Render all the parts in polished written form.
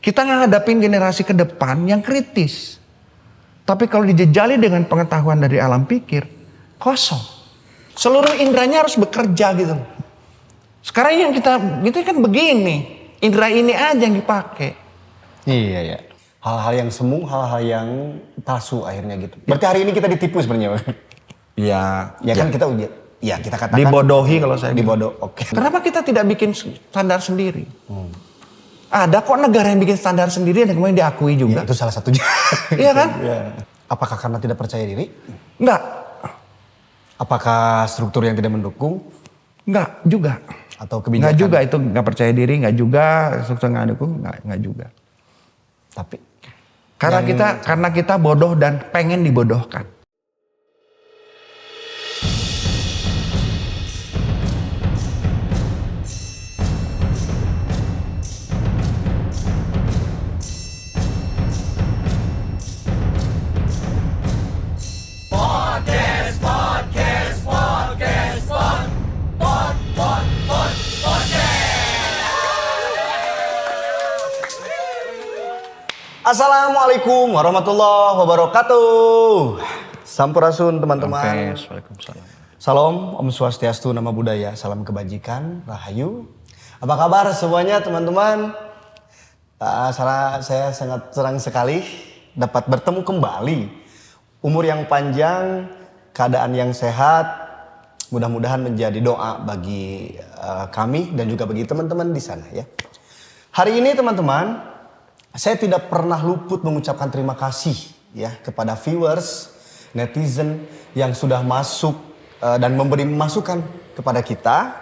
Kita ngadapin generasi ke depan yang kritis. Tapi kalau dijejali dengan pengetahuan dari alam pikir, kosong. Seluruh indranya harus bekerja gitu. Sekarang yang kita kan begini. Indra ini aja yang dipakai. Iya ya. Hal-hal yang semu, hal-hal yang palsu akhirnya gitu. Berarti hari ini kita ditipu sebenarnya. Ya Kan kita udah, ya kita katakan. dibodohi kalau saya dibodoh. Oke. Kenapa kita tidak bikin standar sendiri? Ada kok negara yang bikin standar sendiri dan kemudian diakui Ya, juga. itu salah satunya. Iya kan? Ya. Apakah karena tidak percaya diri? Enggak. Apakah struktur yang tidak mendukung? Enggak juga. Atau Enggak kebijakan? juga, itu enggak percaya diri, enggak juga, struktur enggak dukung, enggak juga. Tapi Karena kita bodoh dan pengen dibodohkan. Assalamualaikum warahmatullahi wabarakatuh. Sampurasun teman-teman. Waalaikumsalam. Salam, Om Swastiastu, Nama Budaya, salam kebajikan, rahayu. Apa kabar semuanya teman-teman? Saya sangat senang sekali dapat bertemu kembali. Umur yang panjang, keadaan yang sehat, mudah-mudahan menjadi doa bagi kami dan juga bagi teman-teman di sana ya. Hari ini teman-teman, saya tidak pernah luput mengucapkan terima kasih ya kepada viewers, netizen yang sudah masuk dan memberi masukan kepada kita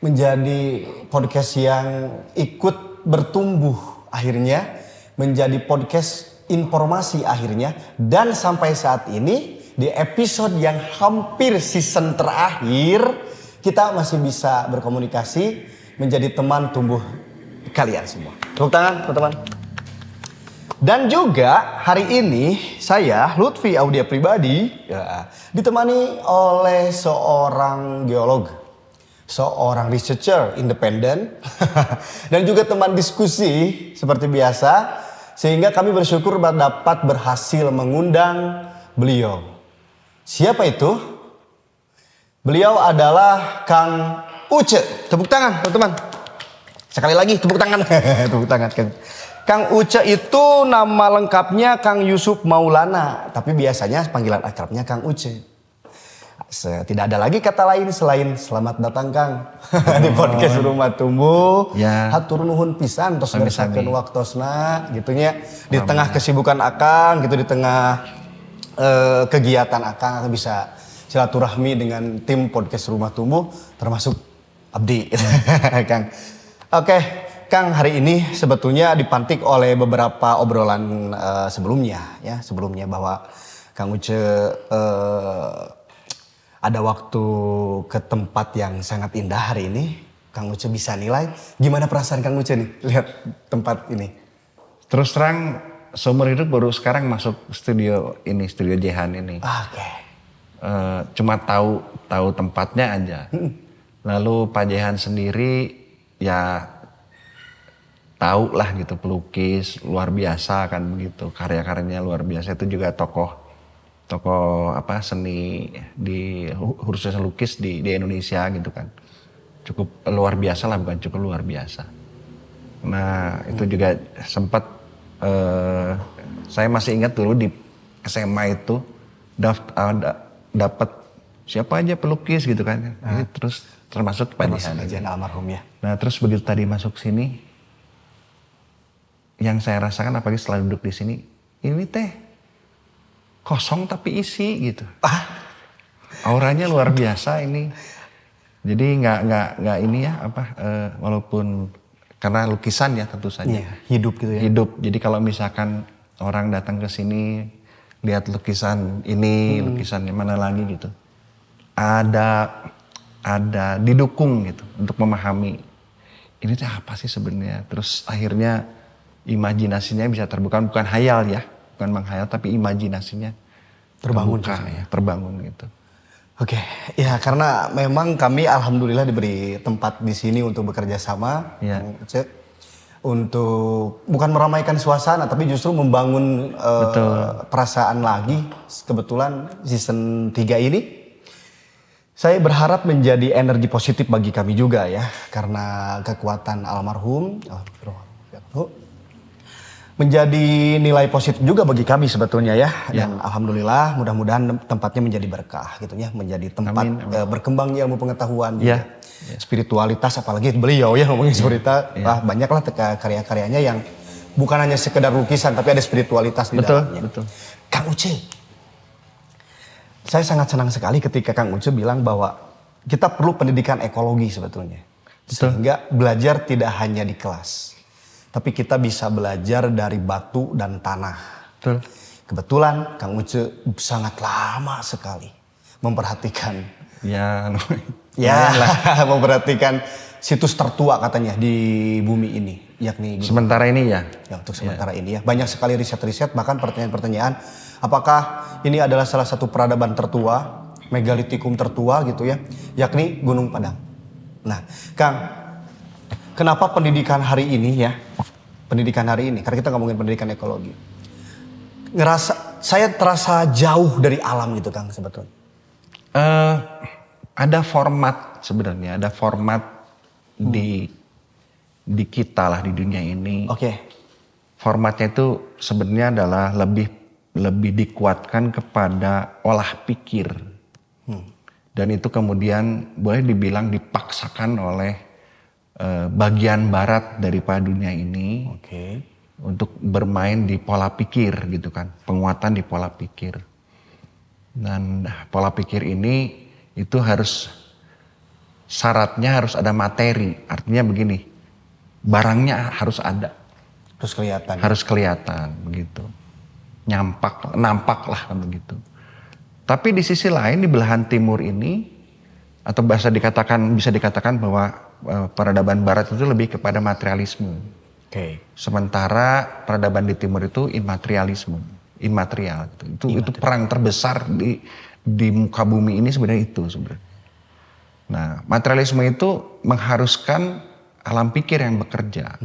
menjadi podcast yang ikut bertumbuh akhirnya menjadi podcast informasi akhirnya, dan sampai saat ini di episode yang hampir season terakhir kita masih bisa berkomunikasi menjadi teman tumbuh kalian semua. Tepuk tangan teman-teman. Dan juga hari ini saya Lutfi Audia Pribadi ya, ditemani oleh seorang geolog, seorang researcher independen dan juga teman diskusi seperti biasa, sehingga kami bersyukur dapat berhasil mengundang beliau. Siapa itu? Beliau adalah Kang Uce. Tepuk tangan teman-teman. Sekali lagi tepuk tangan. Tepuk tangan Kang Uce itu nama lengkapnya Kang Yusuf Maulana, tapi biasanya panggilan akrabnya Kang Uce. Tidak ada lagi kata lain selain selamat datang Kang di podcast Rumah Tumbuh. Ya. Hatur nuhun pisan tos Sami-sami. bersakeun waktosna gitunya di tengah kesibukan Akang gitu, di tengah kegiatan Akang bisa silaturahmi dengan tim podcast Rumah Tumbuh termasuk Abdi. Kang. Oke, Kang, hari ini sebetulnya dipantik oleh beberapa obrolan sebelumnya bahwa Kang Uce ada waktu ke tempat yang sangat indah hari ini. Kang Uce bisa nilai gimana perasaan Kang Uce nih lihat tempat ini? Terus terang seumur hidup baru sekarang masuk studio Jehan ini. Oke. Cuma tahu tempatnya aja. Lalu Pak Jehan sendiri ya tahu lah gitu, pelukis luar biasa kan begitu, karya-karyanya luar biasa. Itu juga tokoh seni di khususnya lukis di Indonesia gitu kan, cukup luar biasa lah, bukan cukup luar biasa. Nah itu juga sempat saya masih ingat dulu di SMA itu dapat siapa aja pelukis gitu kan. Ini terus termasuk Pak Jehan almarhum ya. Nah terus begitu tadi masuk sini, yang saya rasakan apalagi setelah duduk di sini, ini teh kosong tapi isi gitu. Auranya luar biasa ini. Jadi nggak ini ya walaupun karena lukisan ya tentu saja. Iya, hidup gitu ya. Hidup. Jadi kalau misalkan orang datang ke sini lihat lukisan ini, lukisannya mana lagi gitu, ada didukung gitu untuk memahami ini tuh apa sih sebenarnya. Terus akhirnya imajinasinya bisa terbuka, bukan hayal ya, bukan menghayal tapi imajinasinya Terbangun terbuka, gitu. ya, terbangun gitu. Oke, ya karena memang kami alhamdulillah diberi tempat di sini untuk bekerja sama. Ya. untuk bukan meramaikan suasana tapi justru membangun perasaan lagi. Kebetulan season 3 ini saya berharap menjadi energi positif bagi kami juga ya, karena kekuatan almarhum menjadi nilai positif juga bagi kami sebetulnya ya. Dan alhamdulillah mudah-mudahan tempatnya menjadi berkah gitu ya, menjadi tempat berkembang ilmu pengetahuan juga. Spiritualitas, apalagi beliau ya ngomongin spiritualitas, banyaklah karya-karyanya yang bukan hanya sekedar lukisan tapi ada spiritualitas di dalamnya. Betul. Kang Uce, saya sangat senang sekali ketika Kang Uce bilang bahwa kita perlu pendidikan ekologi sebetulnya. Sehingga belajar tidak hanya di kelas, tapi kita bisa belajar dari batu dan tanah. Betul. Kebetulan Kang Uce sangat lama sekali memperhatikan memperhatikan situs tertua katanya di bumi ini, yakni sementara ini ya. Untuk sementara ini ya. Banyak sekali riset-riset, bahkan pertanyaan-pertanyaan, apakah ini adalah salah satu peradaban tertua, megalitikum tertua gitu ya, yakni Gunung Padang. Nah, Kang, kenapa pendidikan hari ini, karena kita ngomongin pendidikan ekologi, saya terasa jauh dari alam gitu Kang sebetulnya. Ada format sebenarnya, ada format di kita lah di dunia ini. Formatnya itu sebenarnya adalah lebih dikuatkan kepada olah pikir. Dan itu kemudian boleh dibilang dipaksakan oleh bagian barat daripada dunia ini untuk bermain di pola pikir gitu kan, penguatan di pola pikir. Dan pola pikir ini itu syaratnya harus ada materi, artinya begini, barangnya harus ada, harus kelihatan begitu, nampak lah kan begitu. Tapi di sisi lain di belahan timur ini, atau bisa dikatakan bahwa peradaban barat itu lebih kepada materialisme. Sementara peradaban di timur itu immaterial. Itu perang terbesar di muka bumi ini sebenarnya itu sebenarnya. Nah, materialisme itu mengharuskan alam pikir yang bekerja.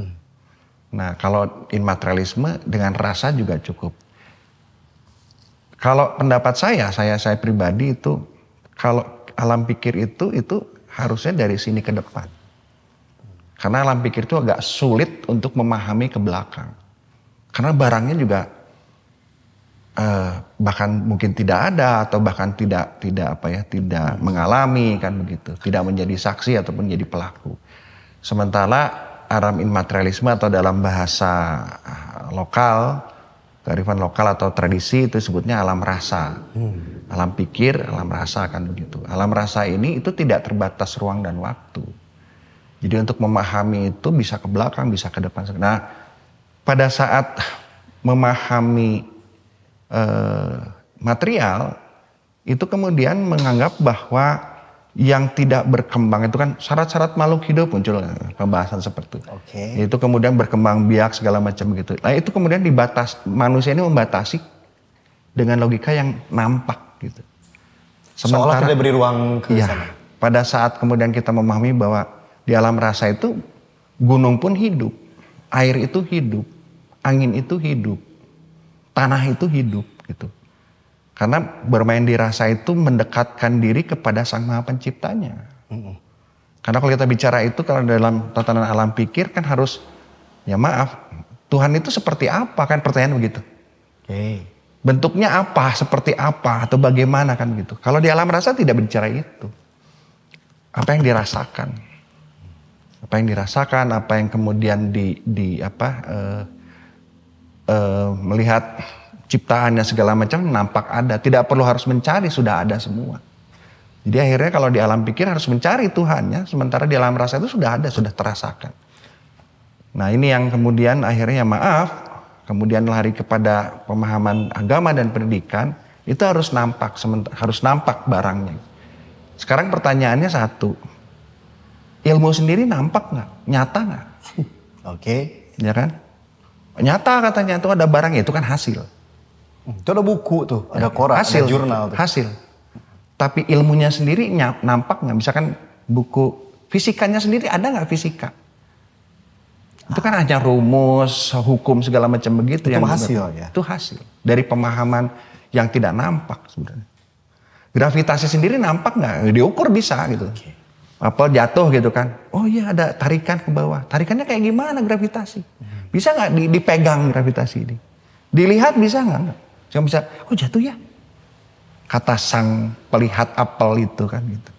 Nah, kalau immaterialisme dengan rasa juga cukup. Kalau pendapat saya pribadi itu, kalau alam pikir itu harusnya dari sini ke depan. Karena alam pikir itu agak sulit untuk memahami ke belakang. Karena barangnya juga bahkan mungkin tidak ada atau bahkan tidak mengalami kan begitu, tidak menjadi saksi ataupun menjadi pelaku. Sementara alam immaterialisme atau dalam bahasa lokal, kearifan lokal atau tradisi itu sebutnya alam rasa. Alam pikir, alam rasa kan begitu. Alam rasa ini itu tidak terbatas ruang dan waktu. Jadi untuk memahami itu bisa ke belakang, bisa ke depan. Nah, pada saat memahami material itu kemudian menganggap bahwa yang tidak berkembang itu kan syarat-syarat makhluk hidup, muncul pembahasan seperti itu. Itu kemudian berkembang biak segala macam gitu. Nah itu kemudian manusia ini membatasi dengan logika yang nampak gitu. Seolah tidak beri ruang ke sana. Pada saat kemudian kita memahami bahwa di alam rasa itu gunung pun hidup, air itu hidup, angin itu hidup, tanah itu hidup gitu. Karena bermain di rasa itu mendekatkan diri kepada Sang Maha Penciptanya. Karena kalau kita bicara itu kalau dalam tatanan alam pikir kan harus, ya maaf, Tuhan itu seperti apa kan pertanyaan begitu. Bentuknya apa, seperti apa atau bagaimana kan gitu. Kalau di alam rasa tidak bicara itu. Apa yang dirasakan. Apa yang kemudian melihat ciptaannya segala macam nampak ada, tidak perlu harus mencari, sudah ada semua. Jadi akhirnya kalau di alam pikir harus mencari Tuhannya, sementara di alam rasa itu sudah ada, sudah terasakan. Nah ini yang kemudian akhirnya kemudian lari kepada pemahaman agama dan pendidikan, itu harus nampak barangnya. Sekarang pertanyaannya satu, ilmu sendiri nampak nggak? Nyata nggak? Ya kan? Nyata katanya itu ada barangnya, itu kan hasil. Itu ada buku tuh, ada koran, ada jurnal tuh. Hasil. Tapi ilmunya sendiri nampak nggak? Misalkan buku fisikanya sendiri ada nggak fisika? Itu kan hanya rumus, hukum segala macam begitu. Itu yang hasil ya? Itu hasil dari pemahaman yang tidak nampak sebenarnya. Gravitasi sendiri nampak nggak? Diukur bisa gitu. Apel jatuh gitu kan. Oh iya ada tarikan ke bawah. Tarikannya kayak gimana gravitasi? Bisa nggak dipegang gravitasi ini? Dilihat bisa nggak? Cuma bisa, oh jatuh ya. Kata sang pelihat apel itu kan gitu.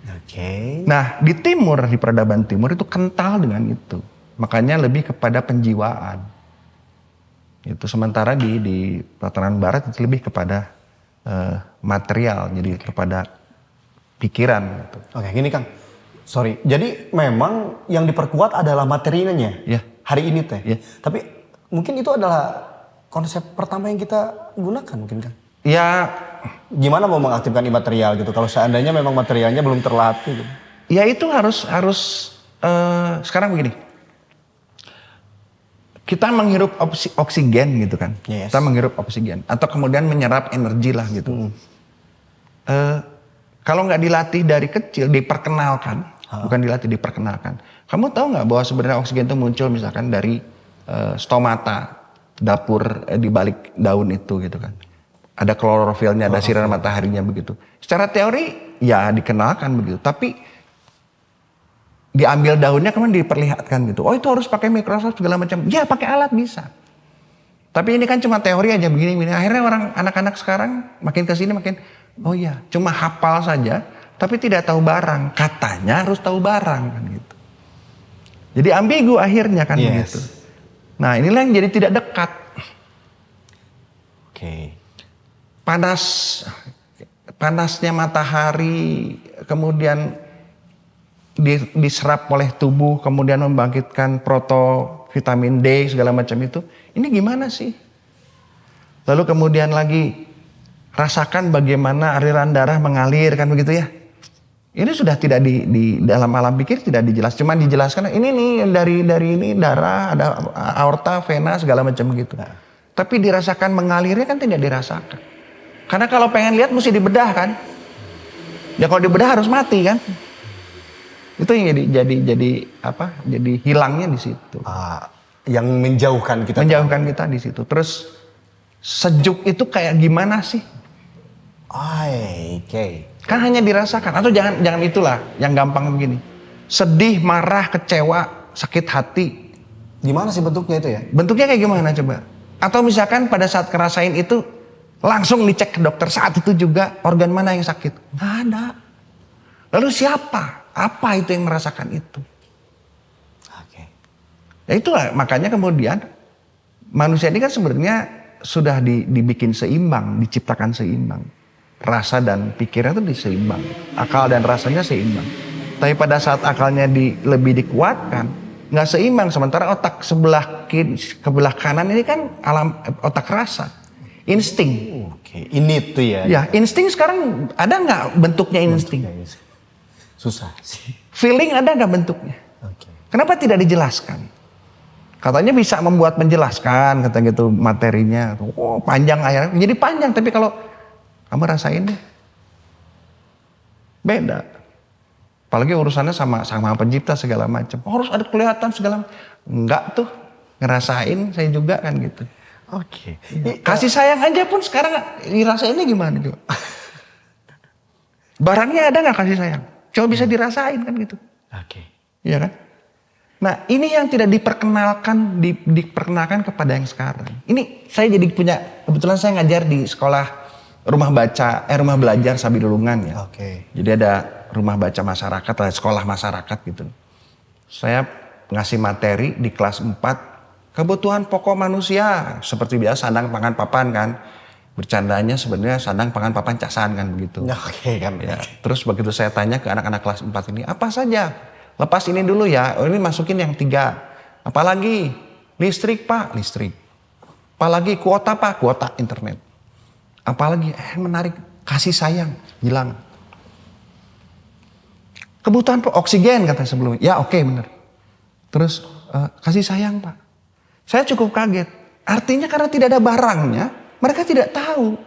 Oke. Nah di timur, di peradaban timur itu kental dengan itu. Makanya lebih kepada penjiwaan. Itu sementara di tatanan barat itu lebih kepada material. Jadi kepada pikiran. Gitu. Oke, gini Kang. Sorry. Jadi memang yang diperkuat adalah materinya. Ya. Hari ini teh. Ya. Tapi mungkin itu adalah konsep pertama yang kita gunakan mungkin Kang. Ya, Gimana mau mengaktifkan imaterial gitu kalau seandainya memang materialnya belum terlatih gitu. ya itu harus sekarang begini. Kita menghirup oksigen gitu kan. Yes. Kita menghirup oksigen atau kemudian menyerap energi lah gitu. Kalau nggak dilatih dari kecil, diperkenalkan, bukan dilatih, diperkenalkan. Kamu tahu nggak bahwa sebenarnya oksigen itu muncul misalkan dari stomata, dapur di balik daun itu gitu kan. Ada klorofilnya, ada sinar mataharinya begitu. Secara teori ya dikenalkan begitu, tapi diambil daunnya kemudian diperlihatkan gitu. Oh itu harus pakai mikroskop segala macam. Ya pakai alat bisa. Tapi ini kan cuma teori aja begini. Akhirnya anak-anak sekarang makin kesini makin, oh iya cuma hafal saja, tapi tidak tahu barang. Katanya harus tahu barang kan gitu. Jadi ambigu akhirnya kan begitu. Nah inilah yang jadi tidak dekat. Oke. Panasnya matahari kemudian diserap oleh tubuh kemudian membangkitkan vitamin D segala macam itu. Ini gimana sih? Lalu kemudian lagi rasakan bagaimana aliran darah mengalir kan begitu ya. Ini sudah tidak di dalam alam pikir tidak dijelaskan, cuma dijelaskan ini nih dari ini darah ada aorta, vena segala macam begitu. Tapi dirasakan mengalirnya kan tidak dirasakan. Karena kalau pengen lihat mesti dibedah kan. Ya kalau dibedah harus mati kan. Itu yang jadi hilangnya di situ. Yang menjauhkan kita. Menjauhkan kita di situ. Terus sejuk itu kayak gimana sih? Oke. Kan hanya dirasakan. Atau jangan itulah yang gampang begini. Sedih, marah, kecewa, sakit hati. Gimana sih bentuknya itu ya? Bentuknya kayak gimana coba? Atau misalkan pada saat ngerasain itu langsung dicek ke dokter saat itu juga organ mana yang sakit? Nggak ada. Lalu siapa? Apa itu yang merasakan itu? Oke. Ya itulah makanya kemudian manusia ini kan sebenarnya sudah dibikin seimbang, diciptakan seimbang. Rasa dan pikiran itu diseimbang. Akal dan rasanya seimbang. Tapi pada saat akalnya lebih dikuatkan, nggak seimbang. Sementara otak sebelah kanan ini kan otak rasa, insting. Oke, ini tuh ya. Ya, insting sekarang ada nggak bentuknya insting? Susah sih. Feeling ada nggak bentuknya? Oke. Kenapa tidak dijelaskan? Katanya bisa membuat menjelaskan, kata gitu materinya. Oh panjang akhirnya, jadi panjang. Tapi kalau kamu rasain deh, beda. Apalagi urusannya sama pencipta segala macam. Oh, harus ada kelihatan segala macam. Enggak tuh, ngerasain saya juga kan gitu. Oke. Kasih sayang aja pun sekarang dirasainnya gimana coba? Barangnya ada nggak kasih sayang? Coba bisa dirasain kan gitu. Oke. Iya kan? Nah ini yang tidak diperkenalkan kepada yang sekarang. Ini saya jadi kebetulan saya ngajar di sekolah rumah belajar Sabidulungan ya. Oke. Jadi ada rumah baca masyarakat, sekolah masyarakat gitu. Saya ngasih materi di kelas 4, kebutuhan pokok manusia. Seperti biasa sandang, pangan, papan kan. Bercandanya sebenarnya sandang, pangan, papan, casan kan begitu. Oke kan. Ya. Terus begitu saya tanya ke anak-anak kelas 4 ini, apa saja? Lepas ini dulu ya, ini masukin yang 3. Apalagi? Listrik pak, listrik. Apalagi kuota pak, kuota internet. Apalagi menarik, kasih sayang, hilang. Kebutuhan oksigen kata sebelumnya. Ya oke, benar. Terus kasih sayang pak. Saya cukup kaget. Artinya karena tidak ada barangnya, mereka tidak tahu.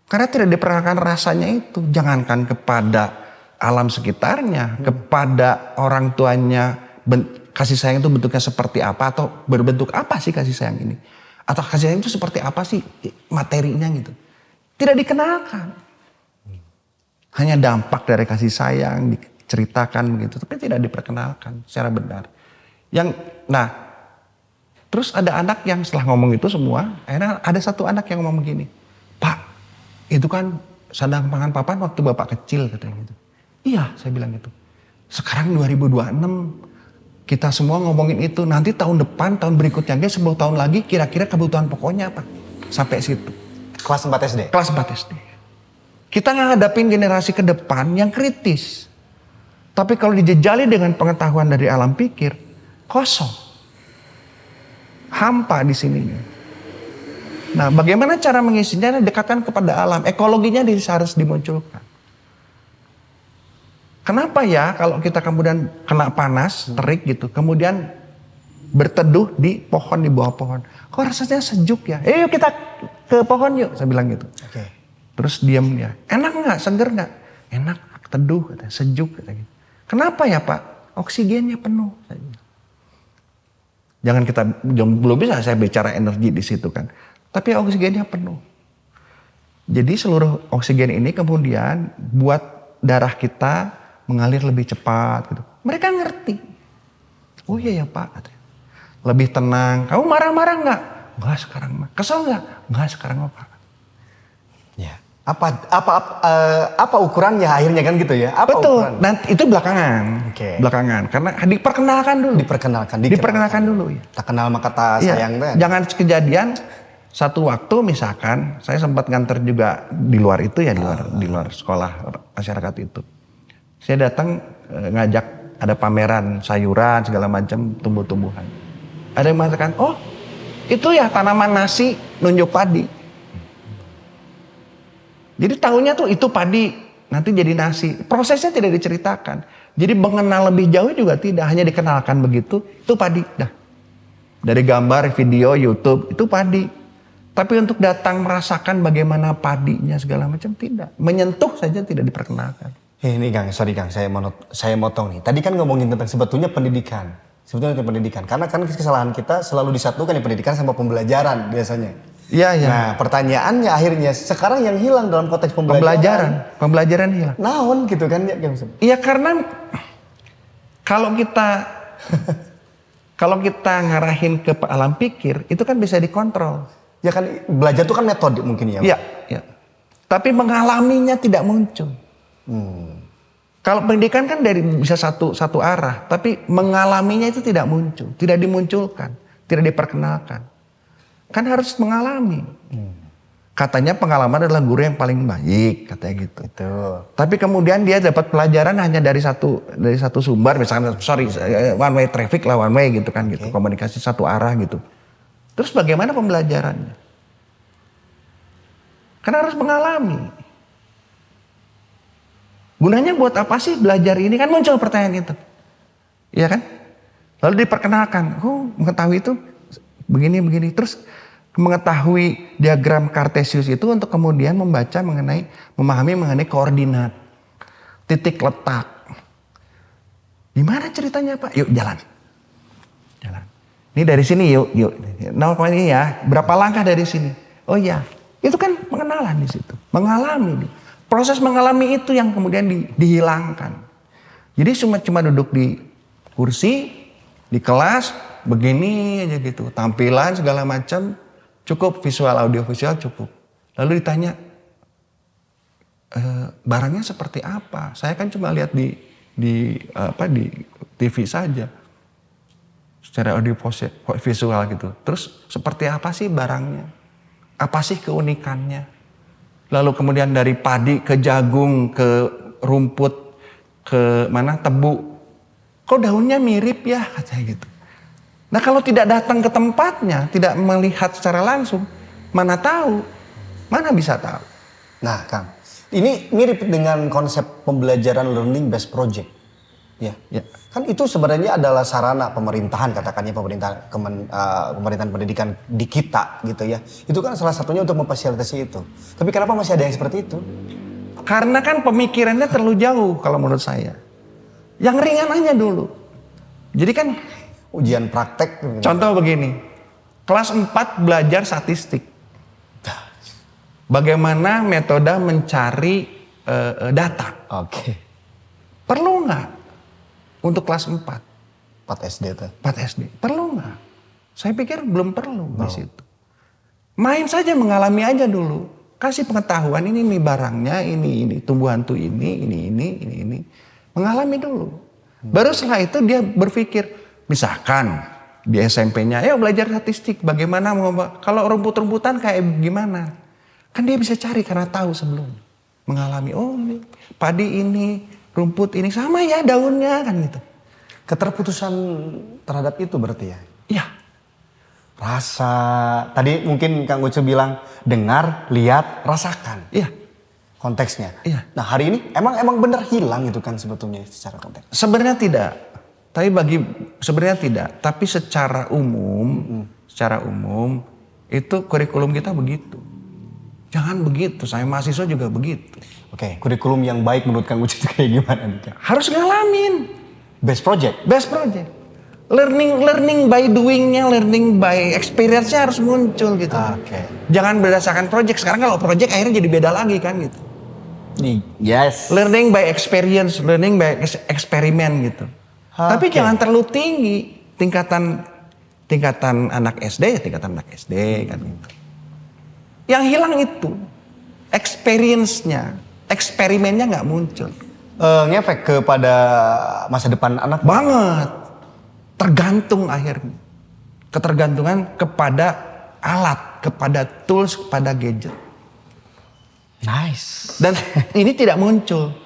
Karena tidak diperkenalkan rasanya itu. Jangankan kepada alam sekitarnya, kepada orang tuanya, kasih sayang itu bentuknya seperti apa atau berbentuk apa sih kasih sayang ini? Atau kasih sayang itu seperti apa sih materinya gitu. Tidak dikenalkan. Hanya dampak dari kasih sayang diceritakan begitu, tapi tidak diperkenalkan secara benar. Terus ada anak yang setelah ngomong itu semua, akhirnya ada satu anak yang ngomong begini, "Pak, itu kan sandang pangan papan waktu bapak kecil," katanya gitu. "Iya," saya bilang gitu. "Sekarang 2026 kita semua ngomongin itu, nanti tahun depan, tahun berikutnya, 10 tahun lagi kira-kira kebutuhan pokoknya apa?" Sampai situ. Kelas 4 SD? Kelas 4 SD. Kita ngadapin generasi ke depan yang kritis. Tapi kalau dijejali dengan pengetahuan dari alam pikir, kosong. Hampa di sininya. Nah, bagaimana cara mengisinya? Dekatkan kepada alam. Ekologinya harus dimunculkan. Kenapa ya kalau kita kemudian kena panas, terik gitu, kemudian berteduh di pohon, di bawah pohon. Kok rasanya sejuk ya? Yuk kita ke pohon yuk, saya bilang gitu. Oke. Terus diam dia. Enak nggak? Seger nggak? Enak, teduh, katanya, sejuk. Katanya. Kenapa ya Pak? Oksigennya penuh. Jangan belum bisa saya bicara energi di situ kan. Tapi oksigennya penuh. Jadi seluruh oksigen ini kemudian buat darah kita mengalir lebih cepat gitu. Mereka ngerti. Oh iya ya Pak, katanya. Lebih tenang. Kamu marah-marah nggak? Enggak sekarang mah. Kesel nggak? Enggak sekarang mah Pak. Ya. Apa ukurannya akhirnya kan gitu ya? Apa Betul. ukuran? Nanti itu belakangan. Oke. Belakangan. Karena diperkenalkan dulu. Diperkenalkan dulu ya. Tak kenal maka kata sayang kan. Jangan kejadian satu waktu misalkan saya sempat nganter juga di luar itu ya, di luar sekolah masyarakat itu. Saya datang ngajak ada pameran sayuran segala macam tumbuh-tumbuhan. Ada yang mengatakan, "Oh, itu ya tanaman nasi, nunjuk padi." Jadi tahunya tuh itu padi, nanti jadi nasi. Prosesnya tidak diceritakan. Jadi mengenal lebih jauh juga tidak, hanya dikenalkan begitu, itu padi. Dah. Dari gambar, video, YouTube, itu padi. Tapi untuk datang merasakan bagaimana padinya segala macam tidak. Menyentuh saja tidak diperkenalkan. Ini Kang, sorry Kang, saya motong nih. Tadi kan ngomongin tentang sebetulnya pendidikan. Karena kan kesalahan kita selalu disatukan ya pendidikan sama pembelajaran biasanya. Iya. Nah pertanyaannya akhirnya sekarang yang hilang dalam konteks pembelajaran. Pembelajaran hilang. Naon gitu kan ya? Iya karena kalau kita ngarahin ke alam pikir itu kan bisa dikontrol. Ya kan belajar itu kan metode mungkin ya. Iya. Tapi mengalaminya tidak muncul. Kalau pendidikan kan dari bisa satu arah, tapi mengalaminya itu tidak muncul, tidak dimunculkan, tidak diperkenalkan. Kan harus mengalami. Katanya pengalaman adalah guru yang paling baik, katanya gitu. Itu. Tapi kemudian dia dapat pelajaran hanya dari satu sumber, misalkan one way traffic lah, one way gitu kan gitu, komunikasi satu arah gitu. Terus bagaimana pembelajarannya? Kan harus mengalami. Gunanya buat apa sih belajar ini? Kan muncul pertanyaan itu. Iya kan? Lalu diperkenalkan, oh mengetahui itu begini. Terus mengetahui diagram Cartesius itu untuk kemudian memahami mengenai koordinat, titik letak. Gimana ceritanya Pak? Yuk jalan. Ini dari sini yuk. Nah ini ya, berapa langkah dari sini? Oh iya, itu kan pengenalan di situ. Mengalami. Proses mengalami itu yang kemudian dihilangkan. Jadi cuma duduk di kursi, di kelas, begini aja gitu. Tampilan segala macam, cukup visual, audio visual cukup. Lalu ditanya, barangnya seperti apa? Saya kan cuma lihat di TV saja. Secara audio visual gitu. Terus seperti apa sih barangnya? Apa sih keunikannya? Lalu kemudian dari padi ke jagung, ke rumput, ke tebu. Kok daunnya mirip ya? Katanya gitu. Nah kalau tidak datang ke tempatnya, tidak melihat secara langsung, mana bisa tahu. Nah Kang, ini mirip dengan konsep pembelajaran learning based project. Ya. Kan itu sebenarnya adalah sarana pemerintahan, katakannya pemerintahan pendidikan di kita gitu ya. Itu kan salah satunya untuk memfasilitasi itu. Tapi kenapa masih ada yang seperti itu? Karena kan pemikirannya terlalu jauh kalau menurut saya. Yang ringan aja dulu. Jadi kan ujian praktek. Contoh begini, kelas 4 belajar statistik. Bagaimana metode mencari data. Oke. Perlu nggak untuk kelas 4? 4 SD tuh. 4 SD. Perlu nggak? Saya pikir belum perlu di situ. Main saja, mengalami aja dulu. Kasih pengetahuan, ini barangnya, ini tumbuhan tuh ini. Mengalami dulu. Baru setelah itu dia berpikir, misalkan di SMP-nya, ayo belajar statistik, bagaimana kalau rumput-rumputan kayak gimana. Kan dia bisa cari karena tahu sebelum. Mengalami, oh ini, padi ini, rumput ini, sama ya daunnya kan gitu. Keterputusan terhadap itu berarti ya? Iya. Rasa, tadi mungkin Kang Ucu bilang dengar, lihat, rasakan. Iya. Konteksnya. Iya. Nah hari ini emang benar hilang itu kan sebetulnya secara konteks. Sebenarnya tidak. Sebenarnya tidak. Tapi secara umum itu kurikulum kita begitu. Jangan begitu. Saya mahasiswa juga begitu. Oke, kurikulum yang baik menurut Kang Ucu itu kayak gimana nih Kang? Harus ngalamin. Best project. Learning by doing-nya, learning by experience-nya harus muncul gitu. Oke. Jangan berdasarkan project. Sekarang kalau project akhirnya jadi beda lagi kan gitu. Yes. Learning by experience, learning by eksperimen gitu. Tapi jangan terlalu tinggi tingkatan anak SD kan gitu. Yang hilang itu experience-nya, eksperimennya nggak muncul. Ngefek kepada masa depan anak. Banget. Tergantung akhirnya. Ketergantungan kepada alat, kepada tools, kepada gadget. Nice. Dan ini tidak muncul.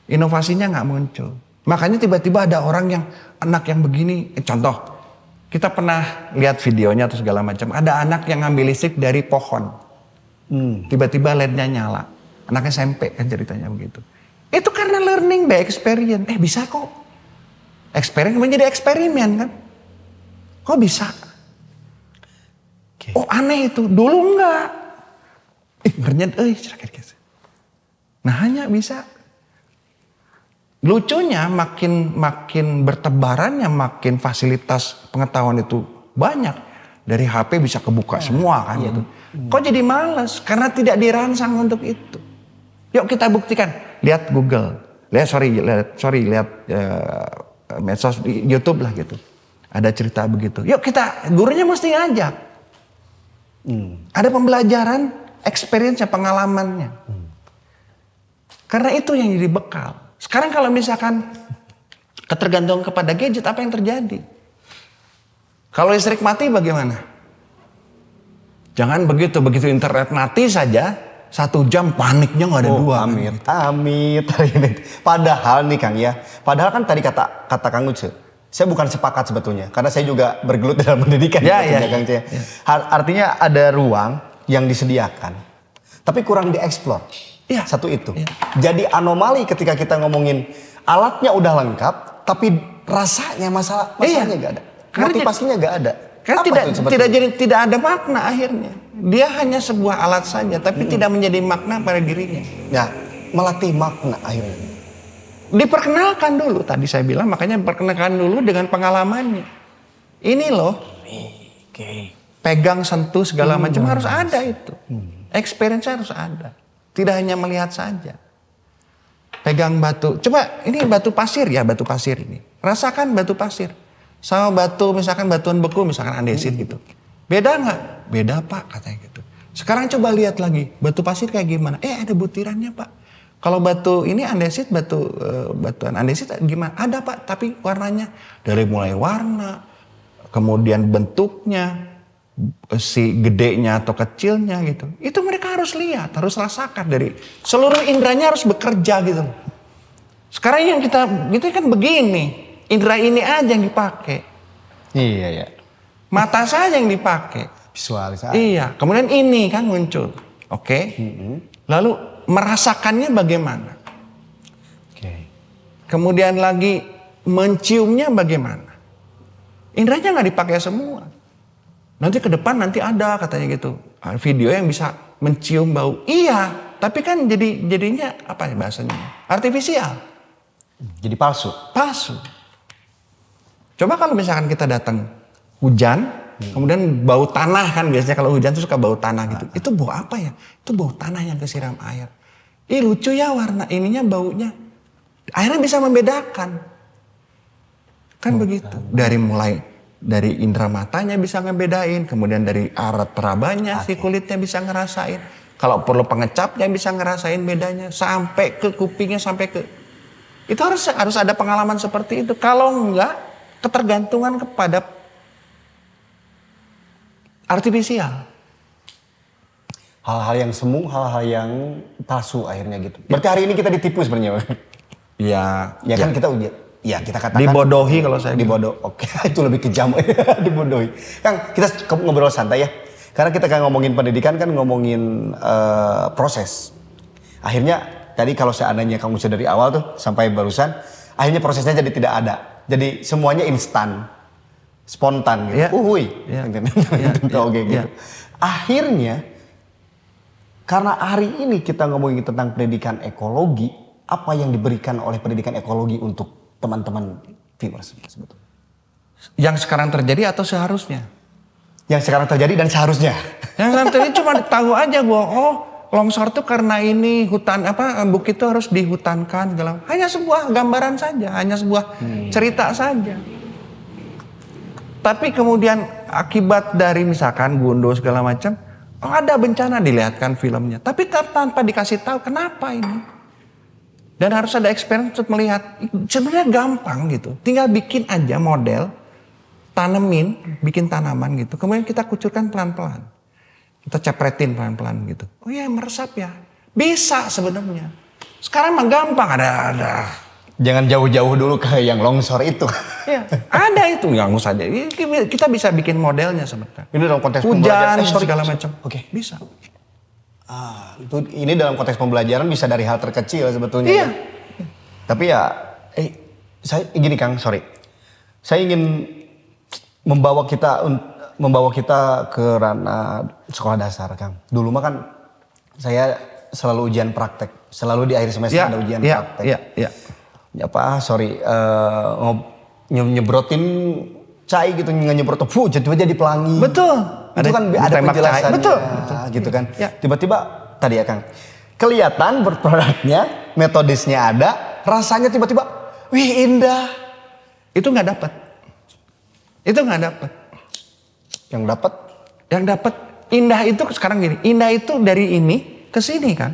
Inovasinya nggak muncul. Makanya tiba-tiba ada orang yang anak yang begini. Contoh, kita pernah lihat videonya atau segala macam. Ada anak yang ngambil listrik dari pohon. Tiba-tiba LED-nya nyala. Anaknya SMP kan ceritanya begitu. Itu karena learning by experience. Bisa kok. Eksperimen menjadi eksperimen kan. Kok bisa? Okay. Oh aneh itu. Dulu enggak. Nah hanya bisa. Lucunya makin bertebarannya, makin fasilitas pengetahuan itu banyak. Dari HP bisa kebuka semua kan gitu. Kok jadi malas? Karena tidak dirangsang untuk itu. Yuk kita buktikan. Lihat Google. Lihat medsos di YouTube lah gitu. Ada cerita begitu. Yuk gurunya mesti ngajak. Ada pembelajaran, experience-nya, pengalamannya. Karena itu yang jadi bekal. Sekarang kalau misalkan ketergantungan kepada gadget, apa yang terjadi? Kalau listrik mati bagaimana? Jangan begitu internet mati saja, 1 jam paniknya nggak ada dua. Amit. Padahal nih Kang ya, padahal kan tadi kata Kang Ucu, saya bukan sepakat sebetulnya, karena saya juga bergelut dalam pendidikan. Kang C. Artinya ada ruang yang disediakan, tapi kurang dieksplor. Ya. Satu itu. Ya. Jadi anomali ketika kita ngomongin alatnya udah lengkap, tapi rasanya masalahnya nggak ada, motivasinya nggak ada. Karena tidak ada makna akhirnya. Dia hanya sebuah alat saja, tapi tidak menjadi makna pada dirinya. Ya, melatih makna akhirnya. Diperkenalkan dulu, tadi saya bilang, makanya diperkenalkan dulu dengan pengalamannya. Ini loh, pegang, sentuh, segala macam harus ada itu. Experience harus ada. Tidak hanya melihat saja. Pegang batu, coba ini batu pasir ini. Rasakan batu pasir. Sama batu, misalkan batuan beku, misalkan andesit gitu. Beda nggak? Beda Pak, katanya gitu. Sekarang coba lihat lagi, batu pasir kayak gimana? Ada butirannya Pak. Kalau batu ini andesit, batuan andesit gimana? Ada Pak, tapi warnanya dari mulai warna, kemudian bentuknya, si gedenya atau kecilnya gitu. Itu mereka harus lihat, harus rasakan dari seluruh indranya harus bekerja gitu. Sekarang yang kita kan begini. Indra ini aja yang dipakai. Iya. Mata saja yang dipakai. Visualisasi. Iya. Kemudian ini kan muncul. Oke. Lalu merasakannya bagaimana? Oke. Kemudian lagi menciumnya bagaimana? Indranya nggak dipakai semua. Nanti ke depan nanti ada katanya gitu. Video yang bisa mencium bau. Iya. Tapi kan jadinya apa ya bahasanya? Artifisial. Jadi palsu. Coba kalau misalkan kita datang hujan, kemudian bau tanah kan biasanya kalau hujan tuh suka bau tanah gitu. Itu bau apa ya? Itu bau tanah yang kesiram air. Ih lucu ya warna ininya baunya. Akhirnya bisa membedakan. Kan begitu. Dari indera matanya bisa ngebedain. Kemudian dari arat perabanya si kulitnya bisa ngerasain. Kalau perlu pengecapnya bisa ngerasain bedanya. Sampai ke kupingnya sampai ke... Itu harus ada pengalaman seperti itu. Kalau enggak ketergantungan kepada artifisial. Hal-hal yang semu, hal-hal yang palsu akhirnya gitu. Berarti hari ini kita ditipu sebenarnya. Ya Kan kita udah, ya kita katakan. dibodohi kalau saya Oke, itu lebih kejam. Dibodohi. Kang, kita ngobrol santai ya. Karena kita kan ngomongin pendidikan kan ngomongin proses. Akhirnya tadi kalau seandainya kamu sudah dari awal tuh sampai barusan, akhirnya prosesnya jadi tidak ada. Jadi semuanya instan, spontan gitu. Uhuy. Oke gitu. Akhirnya karena hari ini kita ngomongin tentang pendidikan ekologi, apa yang diberikan oleh pendidikan ekologi untuk teman-teman viewers sebetulnya? Yang sekarang terjadi atau seharusnya? Yang sekarang terjadi dan seharusnya. Yang sekarang terjadi cuma tahu aja bahwa longsor tuh karena ini hutan bukit itu harus dihutankan segala. Hanya sebuah gambaran saja, hanya sebuah cerita saja. Tapi kemudian akibat dari misalkan gundo segala macam, ada bencana dilihatkan filmnya. Tapi tanpa dikasih tahu kenapa ini. Dan harus ada experience untuk melihat. Sebenarnya gampang gitu. Tinggal bikin aja model, tanemin, bikin tanaman gitu. Kemudian kita kucurkan pelan-pelan. Kita cepretin pelan-pelan gitu. Oh iya meresap ya. Bisa sebenarnya. Sekarang mah gampang ada. Jangan jauh-jauh dulu ke yang longsor itu. Ya, ada itu yang saja. Kita bisa bikin modelnya sebentar. Ini dalam konteks hujan pembelajaran. segala macam. Oke. Bisa. Ini dalam konteks pembelajaran bisa dari hal terkecil sebetulnya. Iya. Tapi ya, saya gini Kang, sorry. Saya ingin membawa kita ke ranah sekolah dasar Kang. Dulu mah kan saya selalu ujian praktek, selalu di akhir semester ada ujian praktek. Iya. Nyebrotin cai gitu, ngenyemprot jadi pelangi. Betul. Itu kan ada penjelasannya. Betul. Gitu kan. Ya. Tiba-tiba tadi ya Kang, kelihatan produknya, metodisnya ada, rasanya tiba-tiba, wih indah. Itu nggak dapat. Yang dapat indah itu sekarang gini. Indah itu dari ini ke sini kan.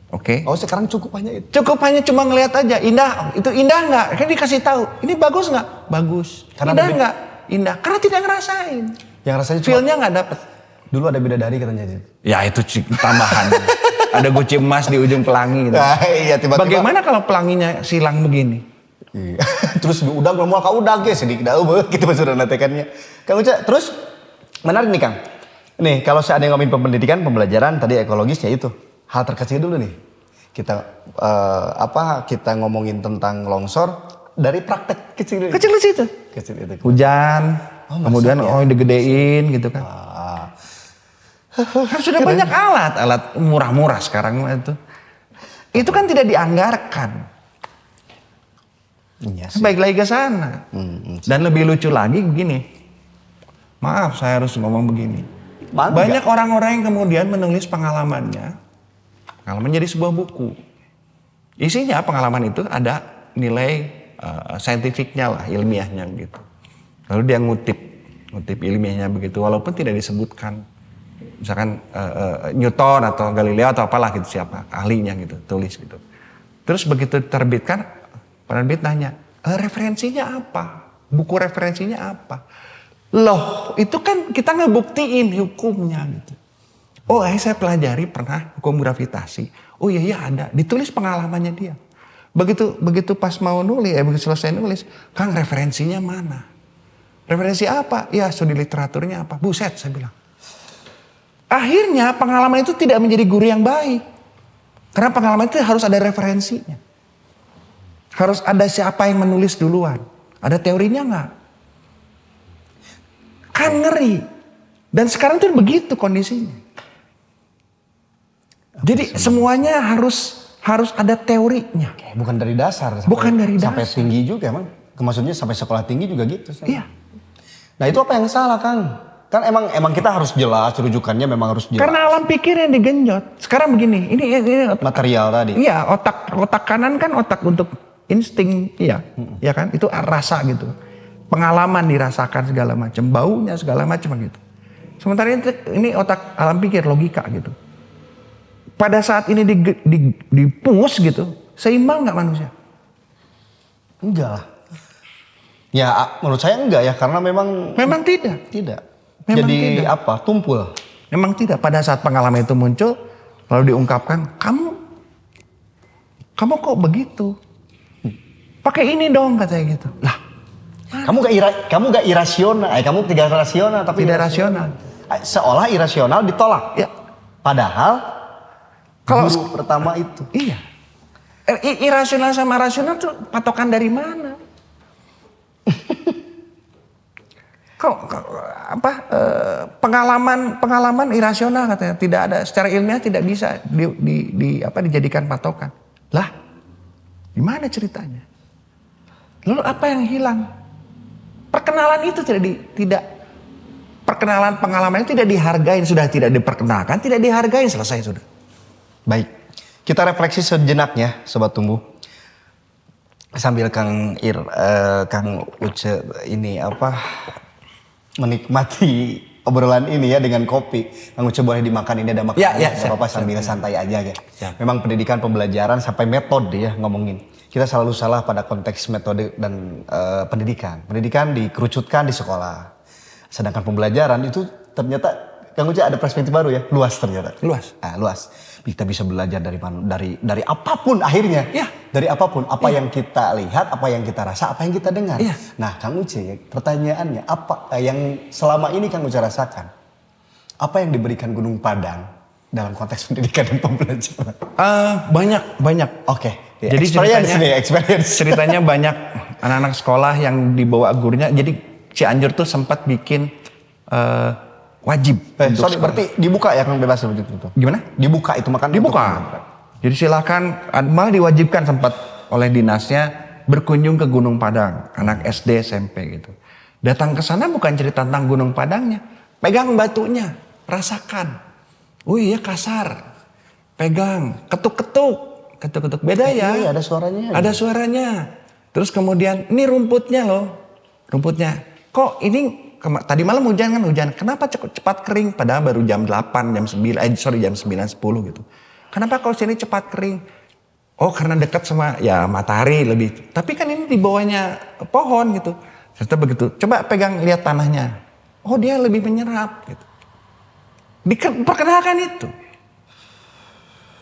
Oke. Oh sekarang cukup hanya itu. Cukup hanya cuma ngelihat aja. Indah. Itu indah nggak? Kan dikasih tahu. Ini bagus nggak? Bagus. Karena indah nggak? Indah. Karena tidak ngerasain. Yang rasanya feel-nya nggak dapat. Dulu ada bidadari katanya. Ya itu tambahan. Ada guci emas di ujung pelangi. Gitu. Nah, iya, tiba-tiba. Bagaimana kalau pelanginya silang begini? Iya. Terus udah mau kau udah guys sedikit gitu sudah natekannya. Kang Uca, terus menarik nih Kang. Nih kalau seandainya ngomongin pendidikan, pembelajaran tadi ekologisnya itu hal terkecil dulu nih. Kita kita ngomongin tentang longsor dari praktek kecil. Kecil itu. Hujan, kemudian digedein gitu kan. Sudah banyak alat murah-murah sekarang itu. Itu kan tidak dianggarkan. Iya baik lagi ke sana. Dan lebih lucu lagi begini. Maaf saya harus ngomong begini. Banyak orang-orang yang kemudian menulis pengalamannya. Pengalaman jadi sebuah buku. Isinya pengalaman itu ada nilai saintifiknya lah, ilmiahnya gitu. Lalu dia ngutip ilmiahnya begitu. Walaupun tidak disebutkan. Misalkan Newton atau Galileo atau apalah gitu siapa ahlinya gitu tulis gitu. Terus begitu diterbitkan penerbit nanya referensinya apa, buku referensinya apa. Loh itu kan kita ngebuktiin hukumnya gitu. Oh saya pelajari pernah hukum gravitasi. Oh iya ada ditulis pengalamannya dia. Begitu pas mau nulis begitu selesai nulis Kang referensinya mana? Referensi apa? Ya studi literaturnya apa? Buset saya bilang. Akhirnya pengalaman itu tidak menjadi guru yang baik. Karena pengalaman itu harus ada referensinya. Harus ada siapa yang menulis duluan. Ada teorinya nggak? Kan ngeri. Dan sekarang tuh begitu kondisinya. Jadi semuanya harus ada teorinya. Bukan dari dasar. Bukan dari dasar. Sampai tinggi juga emang. Maksudnya sampai sekolah tinggi juga gitu. Iya. Nah itu apa yang salah Kang? Kan emang kita harus jelas, rujukannya memang harus jelas. Karena alam pikir yang digenjot. Sekarang begini, ini Material tadi. Iya, otak kanan kan otak untuk insting, iya, ya kan? Itu rasa gitu. Pengalaman dirasakan segala macam, baunya segala macam gitu. Sementara ini otak alam pikir, logika gitu. Pada saat ini dipus gitu, seimbang nggak manusia? Enggak lah. Ya menurut saya enggak ya, karena memang tidak. Memang jadi tidak. apa? Tumpul. Memang tidak. Pada saat pengalaman itu muncul, lalu diungkapkan, kamu kok begitu? Pakai ini dong katanya gitu. Lah, Kamu gak irasional. Kamu tidak rasional tapi tidak rasional. Seolah irasional ditolak. Ya, Padahal kalau guru pertama itu. iya. Irasional sama rasional tuh patokan dari mana? Pengalaman irasional katanya, tidak ada secara ilmiah, tidak bisa dijadikan patokan. Lah, gimana ceritanya? Lalu apa yang hilang? Perkenalan itu perkenalan pengalaman itu tidak dihargain, sudah tidak diperkenalkan, tidak dihargain, selesai sudah. Baik, kita refleksi sejenak ya Sobat Tumbuh. Sambil Kang Uce ini menikmati obrolan ini ya dengan kopi. Kang Uce boleh dimakan, ini ada makanan. Ya, gak apa-apa sambil santai aja ya. Memang pendidikan, pembelajaran sampai metode ya ngomongin. Kita selalu salah pada konteks metode dan pendidikan. Pendidikan dikerucutkan di sekolah. Sedangkan pembelajaran itu ternyata Kang Uce ada perspektif baru ya, luas ternyata. Luas. Luas. Kita bisa belajar dari apapun akhirnya. Ya. Dari apapun, apa yang kita lihat, apa yang kita rasa, apa yang kita dengar. Ya. Nah, Kang Uce, pertanyaannya apa yang selama ini Kang Uce rasakan? Apa yang diberikan Gunung Padang dalam konteks pendidikan dan pembelajaran? Banyak. Oke. Ya, Jadi experience. ceritanya banyak anak-anak sekolah yang dibawa gurunya. Jadi Cianjur tuh sempat bikin wajib. Berarti dibuka ya Kang, bebas seperti itu? Gimana? Dibuka itu makan? Dibuka. Jadi silakan, malah diwajibkan sempat oleh dinasnya berkunjung ke Gunung Padang, anak SD SMP gitu. Datang ke sana bukan cerita tentang Gunung Padangnya, pegang batunya, rasakan. Oh iya kasar, pegang, ketuk-ketuk beda ya. Iya, ada suaranya. Ada suaranya. Terus kemudian ini rumputnya loh, Kok ini tadi malam hujan. Kenapa cepat kering? Padahal baru jam 8, jam 9 10 gitu. Kenapa kalau sini cepat kering? Oh karena dekat sama matahari lebih. Tapi kan ini di bawahnya pohon gitu. Serta begitu. Coba pegang, lihat tanahnya. Oh dia lebih menyerap gitu. Diperkenalkan itu.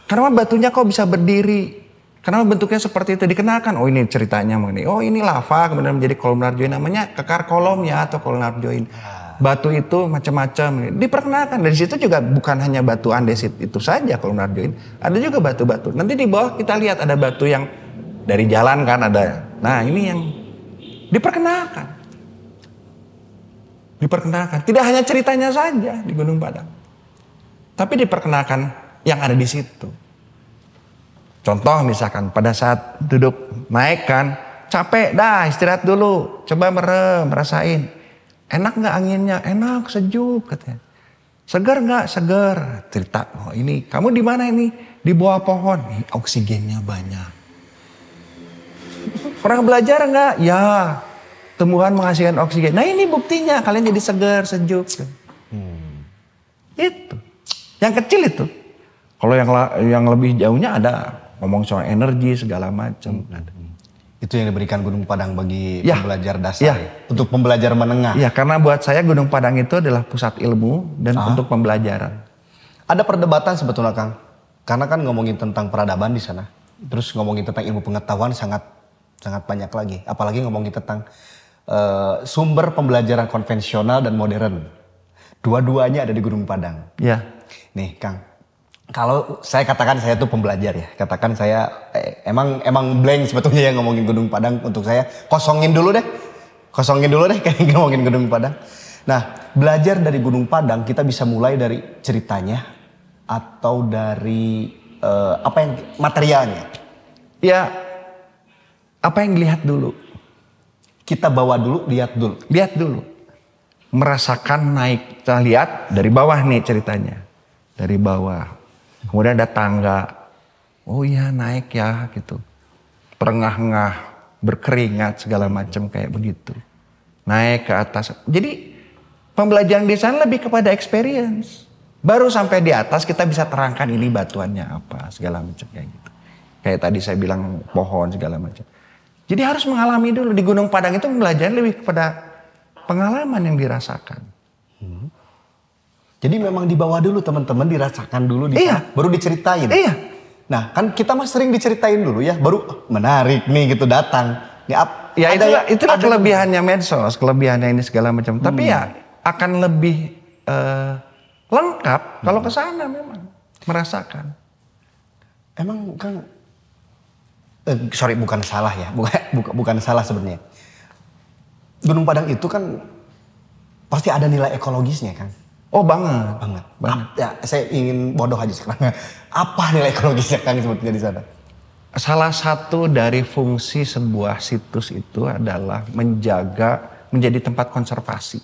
Karena batunya kok bisa berdiri. Karena bentuknya seperti itu, dikenalkan. Oh ini ceritanya mengenai. Oh ini lava kemudian menjadi columnar join, namanya kekar kolom ya atau columnar join. Batu itu macam-macam. Diperkenalkan. Dari situ juga bukan hanya batu andesit itu saja columnar join. Ada juga batu-batu. Nanti di bawah kita lihat ada batu yang dari jalan kan ada. Nah ini yang diperkenalkan. Tidak hanya ceritanya saja di Gunung Padang. Tapi diperkenalkan yang ada di situ. Contoh misalkan pada saat duduk naik kan, capek dah istirahat dulu, coba merem, rasain. Enak nggak anginnya? Enak, sejuk katanya. Segar nggak? Segar. Cerita, oh ini kamu di mana ini? Di bawah pohon. Nih, oksigennya banyak. Pernah belajar nggak? Ya, tumbuhan menghasilkan oksigen. Nah ini buktinya kalian jadi segar, sejuk. Itu. Yang kecil itu. Kalau yang lebih jauhnya ada ngomong soal energi segala macam. Itu yang diberikan Gunung Padang bagi Ya. pembelajar dasar ya. Untuk pembelajar menengah. Iya, karena buat saya Gunung Padang itu adalah pusat ilmu dan untuk pembelajaran. Ada perdebatan sebetulnya Kang. Karena kan ngomongin tentang peradaban di sana. Terus ngomongin tentang ilmu pengetahuan sangat banyak lagi. Apalagi ngomongin tentang sumber pembelajaran konvensional dan modern. Dua-duanya ada di Gunung Padang. Ya. Nih Kang, kalau saya katakan saya tuh pembelajar ya, katakan saya emang blank sebetulnya yang ngomongin Gunung Padang. Untuk saya kosongin dulu deh kayak ngomongin Gunung Padang. Nah, belajar dari Gunung Padang kita bisa mulai dari ceritanya atau dari apa yang materialnya. Ya, apa yang dilihat dulu. Kita bawa dulu, lihat dulu. Lihat dulu. Merasakan naik. Kita lihat dari bawah nih ceritanya. Dari bawah. Kemudian ada tangga. Oh iya naik ya gitu. Terengah-engah, berkeringat segala macam kayak begitu. Naik ke atas. Jadi pembelajaran di sana lebih kepada experience. Baru sampai di atas kita bisa terangkan ini batuannya apa segala macam kayak gitu. Kayak tadi saya bilang pohon segala macam. Jadi harus mengalami dulu. Di Gunung Padang itu belajar lebih kepada pengalaman yang dirasakan. Jadi memang dibawa dulu teman-teman, dirasakan dulu, Iya. baru diceritain. Iya. Nah kan kita mah sering diceritain dulu ya, baru menarik nih gitu datang. Ya itulah kelebihannya medsos, kelebihannya ini segala macam. Tapi ya akan lebih lengkap kalau ke sana memang merasakan. Emang Kang, sorry bukan salah ya, bukan salah sebenarnya. Gunung Padang itu kan pasti ada nilai ekologisnya kan? Oh banget. Banget. Ya saya ingin bodoh aja sekarang. Apa nilai ekologisnya Kang sebetulnya di sana? Salah satu dari fungsi sebuah situs itu adalah menjadi tempat konservasi.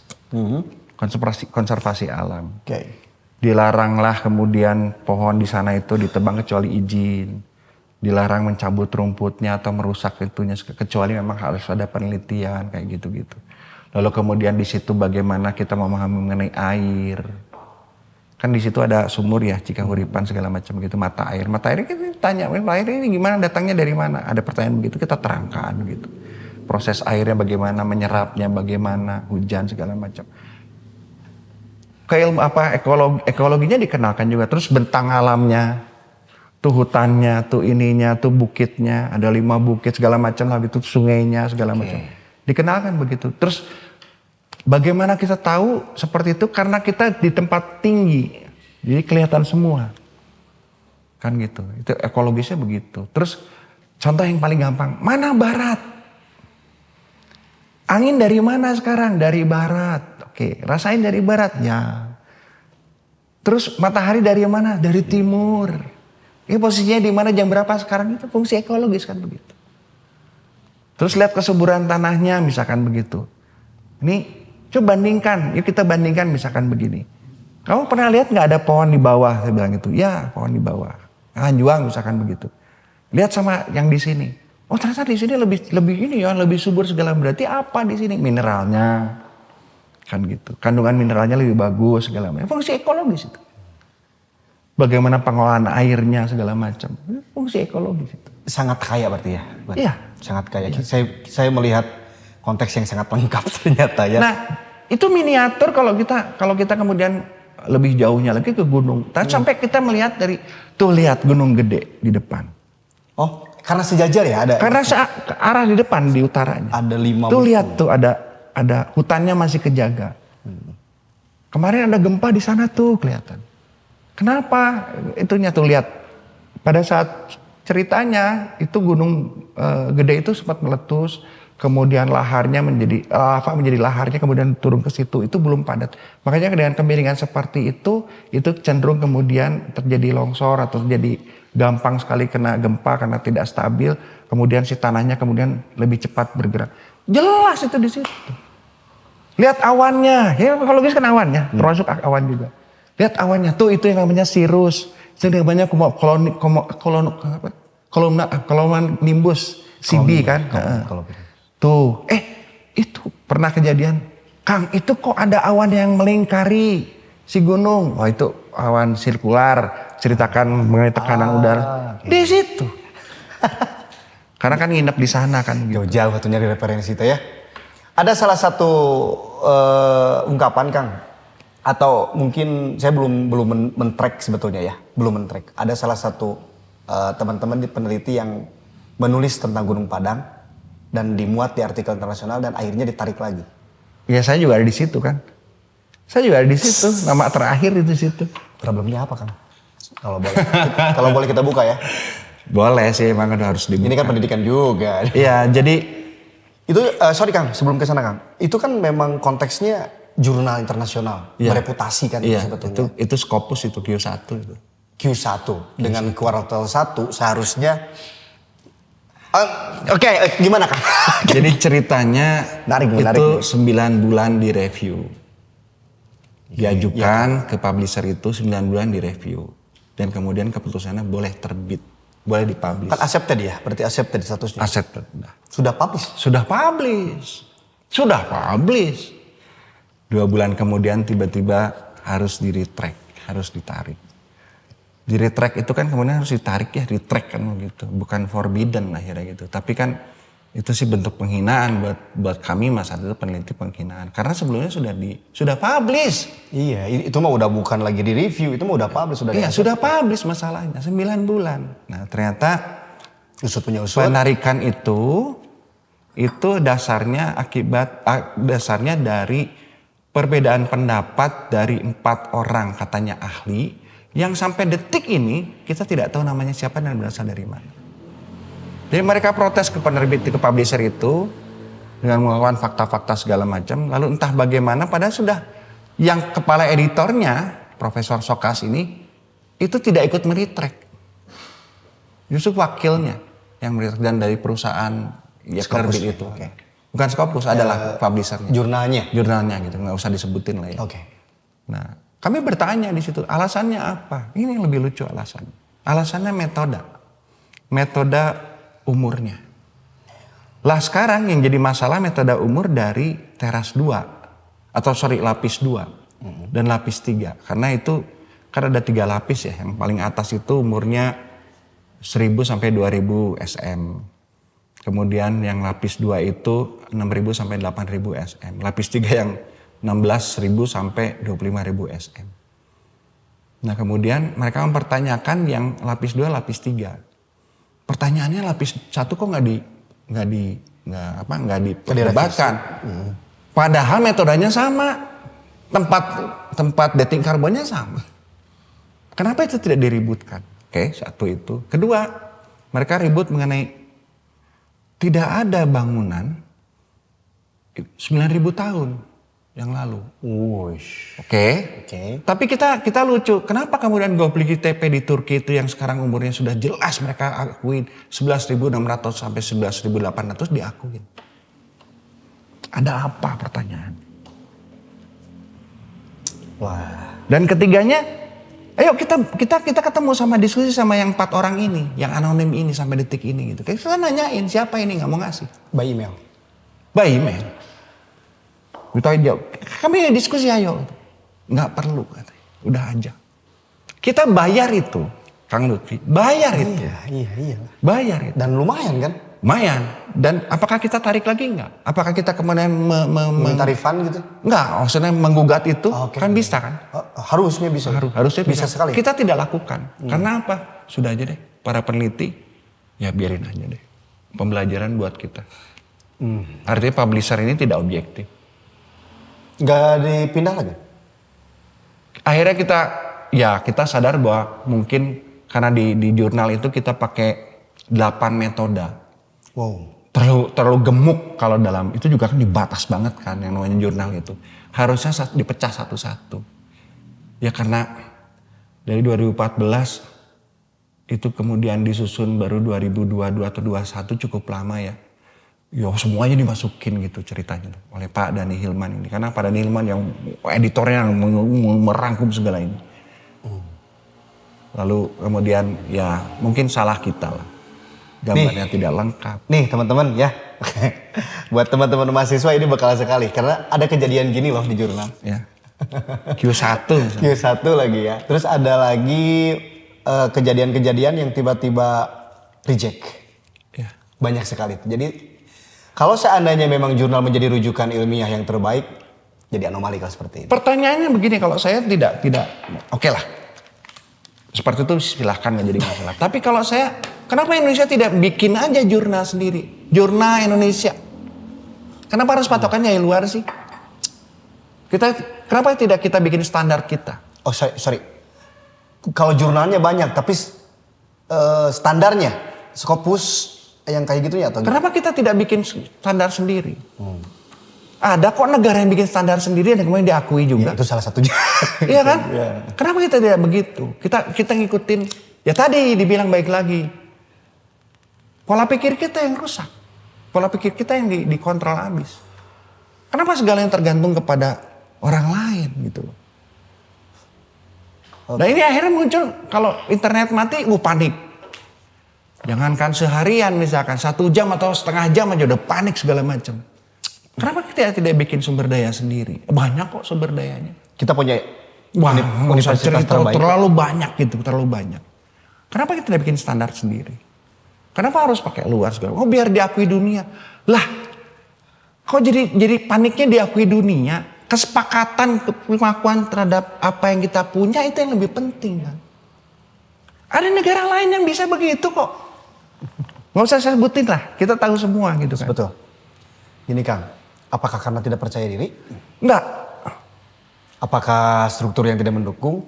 Konservasi alam. Oke. Dilaranglah kemudian pohon di sana itu ditebang kecuali izin. Dilarang mencabut rumputnya atau merusak itunya kecuali memang harus ada penelitian kayak gitu-gitu. Lalu kemudian di situ bagaimana kita memahami mengenai air. Kan di situ ada sumur ya, Cikahuripan segala macam gitu, mata air. Mata air kita tanya, air ini gimana datangnya dari mana? Ada pertanyaan begitu kita terangkan gitu. Proses airnya bagaimana, menyerapnya bagaimana, hujan segala macam. Ke ilmu ekologinya dikenalkan juga, terus bentang alamnya. Tuh hutannya, tuh ininya, tuh bukitnya, ada 5 bukit segala macam lah itu sungainya segala macam. Dikenalkan begitu. Terus bagaimana kita tahu seperti itu karena kita di tempat tinggi. Jadi kelihatan semua. Kan gitu. Itu ekologisnya begitu. Terus contoh yang paling gampang, mana barat? Angin dari mana sekarang? Dari barat. Oke, rasain dari barat ya. Terus matahari dari mana? Dari timur. Ini posisinya di mana jam berapa sekarang itu fungsi ekologis kan begitu. Terus lihat kesuburan tanahnya misalkan begitu. Ini coba bandingkan, yuk kita bandingkan misalkan begini. Kamu pernah lihat nggak ada pohon di bawah? Saya bilang gitu. Ya pohon di bawah. Anjuang misalkan begitu. Lihat sama yang di sini. Oh ternyata di sini lebih ini ya, lebih subur segala. Berarti apa di sini? Mineralnya kan gitu. Kandungan mineralnya lebih bagus segala macam. Fungsi ekologis itu. Bagaimana pengolahan airnya segala macam. Fungsi ekologis itu. Sangat kaya berarti ya? Iya. Sangat kaya. Saya melihat konteks yang sangat lengkap ternyata ya. Nah itu miniatur kalau kita kemudian lebih jauhnya lagi ke gunung. Sampai kita melihat tuh lihat gunung gede di depan. Oh karena sejajar ya ada? Karena arah di depan di utaranya. Ada 5 Tuh lihat tuh ada hutannya masih kejaga. Kemarin ada gempa di sana tuh kelihatan. Kenapa? Itunya tuh lihat. Pada saat ceritanya itu gunung gede itu sempat meletus. Kemudian laharnya lava menjadi laharnya kemudian turun ke situ. Itu belum padat. Makanya dengan kemiringan seperti itu cenderung kemudian terjadi longsor atau terjadi gampang sekali kena gempa karena tidak stabil. Kemudian si tanahnya kemudian lebih cepat bergerak. Jelas itu di situ. Lihat awannya. Ya ekologis kan awannya. Termasuk awan juga. Lihat awannya tuh itu yang namanya cirrus. Itu yang namanya kolomna nimbus CB kan. Tuh, itu pernah kejadian. Kang, itu kok ada awan yang melingkari si gunung. Oh itu awan sirkular. Ceritakan mengenai tekanan udara. Di situ. Karena kan nginep di sana kan. Gitu. Jauh tuh nyari referensi itu ya. Ada salah satu ungkapan Kang. Atau mungkin saya belum men-track sebetulnya ya. Belum men-track. Ada salah satu teman-teman peneliti yang menulis tentang Gunung Padang. Dan dimuat di artikel internasional dan akhirnya ditarik lagi. Ya saya juga ada di situ kan. Saya juga ada di situ. Nama terakhir itu situ. Problemnya apa Kang? Kalau boleh kita buka ya. Boleh sih emang harus dibuka. Ini kan pendidikan juga. Iya jadi. Itu sorry Kang sebelum ke sana Kang. Itu kan memang konteksnya jurnal internasional. Ya. Bereputasi kan iya, itu sebetulnya. Itu Scopus itu Q1 itu. Q1 dengan kuartal 1 seharusnya Oke, gimana Kang? Jadi ceritanya Menarik itu nih. 9 bulan direview. Diajukan ke publisher itu 9 bulan direview. Dan kemudian keputusannya boleh terbit. Boleh dipublish. Kan accepted ya, berarti accepted statusnya. Accepted. Sudah publish. Sudah publish. Sudah publish. 2 bulan kemudian tiba-tiba harus di-retract. Harus ditarik. Di-retract itu kan kemudian harus ditarik ya. Retract kan gitu. Bukan forbidden akhirnya gitu. Tapi kan itu sih bentuk penghinaan buat kami masa itu peneliti penghinaan. Karena sebelumnya sudah publish. Iya, itu mah udah bukan lagi di review, itu mah udah publish. Iya sudah publish masalahnya 9 bulan. Nah ternyata usut punya usut. penarikan itu dasarnya dasarnya dari perbedaan pendapat dari 4 orang katanya ahli yang sampai detik ini kita tidak tahu namanya siapa dan berasal dari mana. Jadi mereka protes ke penerbit, ke publisher itu dengan melakukan fakta-fakta segala macam. Lalu entah bagaimana padahal sudah yang kepala editornya Profesor Sokas ini itu tidak ikut meretract. Justru wakilnya yang meretract dan dari perusahaan ya penerbit itu. Okay. Bukan Scopus adalah publishernya. Jurnalnya gitu, nggak usah disebutin lah ya. Oke. Nah, kami bertanya di situ alasannya apa? Ini yang lebih lucu alasannya. Alasannya metode umurnya. Lah sekarang yang jadi masalah metode umur dari teras 2 atau lapis 2 dan lapis 3 karena itu kan ada 3 lapis ya, yang paling atas itu umurnya 1000 sampai 2000 SM. Kemudian yang lapis 2 itu 6000 sampai 8000 SM. Lapis 3 yang 16000 sampai 25000 SM. Nah, kemudian mereka mempertanyakan yang lapis 2, lapis 3. Pertanyaannya lapis 1 kok nggak diperdebatkan. Padahal metodenya sama. Tempat dating karbonnya sama. Kenapa itu tidak diributkan? Oke, satu itu. Kedua, mereka ribut mengenai tidak ada bangunan 9000 tahun yang lalu. Oke. Tapi kita lucu. Kenapa kemudian Göbekli Tepe di Turki itu yang sekarang umurnya sudah jelas mereka akuin 11.600 sampai 11.800 diakuin. Ada apa pertanyaan? Wah. Dan ketiganya, ayo kita ketemu sama diskusi sama yang 4 orang ini, yang anonim ini sampai detik ini gitu. Kita nanyain siapa ini nggak mau ngasih. By email. Kita jawab, kami diskusi ayo. Nggak perlu katanya, udah aja. Kita bayar itu, Kang Lutfi, bayar itu. Iya. Bayar itu. Dan lumayan kan? Lumayan. Dan apakah kita tarik lagi nggak? Apakah kita kemudian minta refund gitu? Nggak, maksudnya menggugat itu kan bisa kan? Harusnya bisa. Harusnya bisa sekali. Kita tidak lakukan. Karena apa? Sudah aja deh, para peneliti, ya biarin aja deh. Pembelajaran buat kita. Artinya publisher ini tidak objektif. Nggak dipindah lagi? Akhirnya kita sadar bahwa mungkin karena di jurnal itu kita pakai 8 metode. Wow. Terlalu gemuk kalau dalam itu juga kan dibatas banget kan yang namanya jurnal itu. Harusnya dipecah satu-satu. Ya karena dari 2014 itu kemudian disusun baru 2022 atau 2021 cukup lama ya. Ya semuanya dimasukin gitu ceritanya oleh Pak Dhani Hilman ini. Karena Pak Dhani Hilman yang editornya yang merangkum segala ini. Lalu kemudian ya mungkin salah kita lah. Gambarnya tidak lengkap. Nih teman-teman ya. Buat teman-teman mahasiswa ini bakal sekali. Karena ada kejadian gini loh di jurnal. Ya. Q1. Q1 lagi ya. Terus ada lagi kejadian-kejadian yang tiba-tiba reject. Ya. Banyak sekali. Jadi kalau seandainya memang jurnal menjadi rujukan ilmiah yang terbaik, jadi anomali kalau seperti ini. Pertanyaannya begini, kalau saya tidak, oke lah. Seperti itu silahkan nggak jadi masalah. Tapi kalau saya, kenapa Indonesia tidak bikin aja jurnal sendiri? Jurnal Indonesia. Kenapa harus patokannya yang luar sih? Kenapa tidak kita bikin standar kita? Oh sorry. Kalau jurnalnya banyak, tapi standarnya, Scopus yang kayak gitu ya? Atau kenapa kita tidak bikin standar sendiri? Ada kok negara yang bikin standar sendiri dan kemudian diakui juga. Ya, itu salah satunya. Iya kan? Kenapa kita tidak begitu? Kita ngikutin, ya tadi dibilang baik lagi. Pola pikir kita yang rusak. Pola pikir kita yang dikontrol habis. Kenapa segala yang tergantung kepada orang lain gitu loh. Nah ini akhirnya muncul kalau internet mati, panik. Jangankan seharian misalkan, 1 jam atau setengah jam aja udah panik segala macam. Kenapa kita tidak bikin sumber daya sendiri? Banyak kok sumber dayanya. Kita punya universitas terbaik. Terlalu banyak gitu, terlalu banyak. Kenapa kita tidak bikin standar sendiri? Kenapa harus pakai luar segala? Oh biar diakui dunia. Lah, kok jadi paniknya diakui dunia? Kesepakatan, pengakuan terhadap apa yang kita punya itu yang lebih penting kan. Ada negara lain yang bisa begitu kok. Nggak usah saya sebutin lah, kita tahu semua gitu kan. Betul. Ini Kang, apakah karena tidak percaya diri? Enggak. Apakah struktur yang tidak mendukung?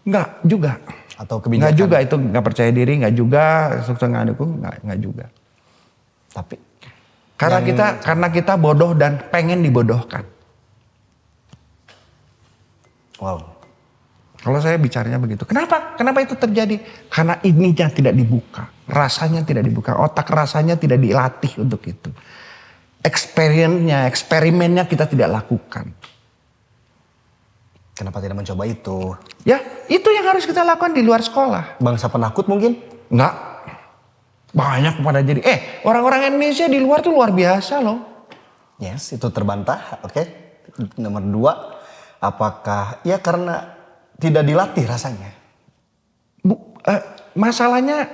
Enggak juga. Atau kebijakan? Enggak juga, itu enggak percaya diri, enggak juga, struktur enggak dukung, enggak juga. Tapi karena kita bodoh dan pengen dibodohkan. Wow. Kalau saya bicaranya begitu. Kenapa? Kenapa itu terjadi? Karena ininya tidak dibuka. Rasanya tidak dibuka. Otak rasanya tidak dilatih untuk itu. Eksperimennya kita tidak lakukan. Kenapa tidak mencoba itu? Ya, itu yang harus kita lakukan di luar sekolah. Bangsa penakut mungkin? Enggak. Banyak pada jadi. Orang-orang Indonesia di luar tuh luar biasa loh. Yes, itu terbantah. Oke. Nomor 2, apakah ya karena tidak dilatih rasanya? Masalahnya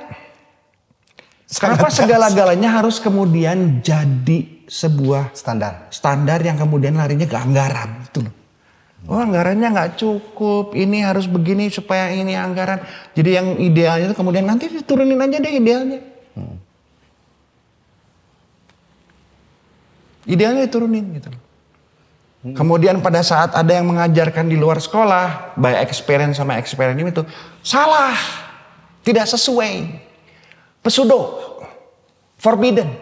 kenapa segala-galanya harus kemudian jadi sebuah standar yang kemudian larinya ke anggaran gitu loh. Oh anggarannya nggak cukup, ini harus begini supaya ini anggaran. Jadi yang idealnya itu kemudian nanti diturunin aja deh idealnya. Idealnya diturunin gitu loh. Kemudian pada saat ada yang mengajarkan di luar sekolah, by experience sama eksperimen itu salah, tidak sesuai, pseudo, forbidden.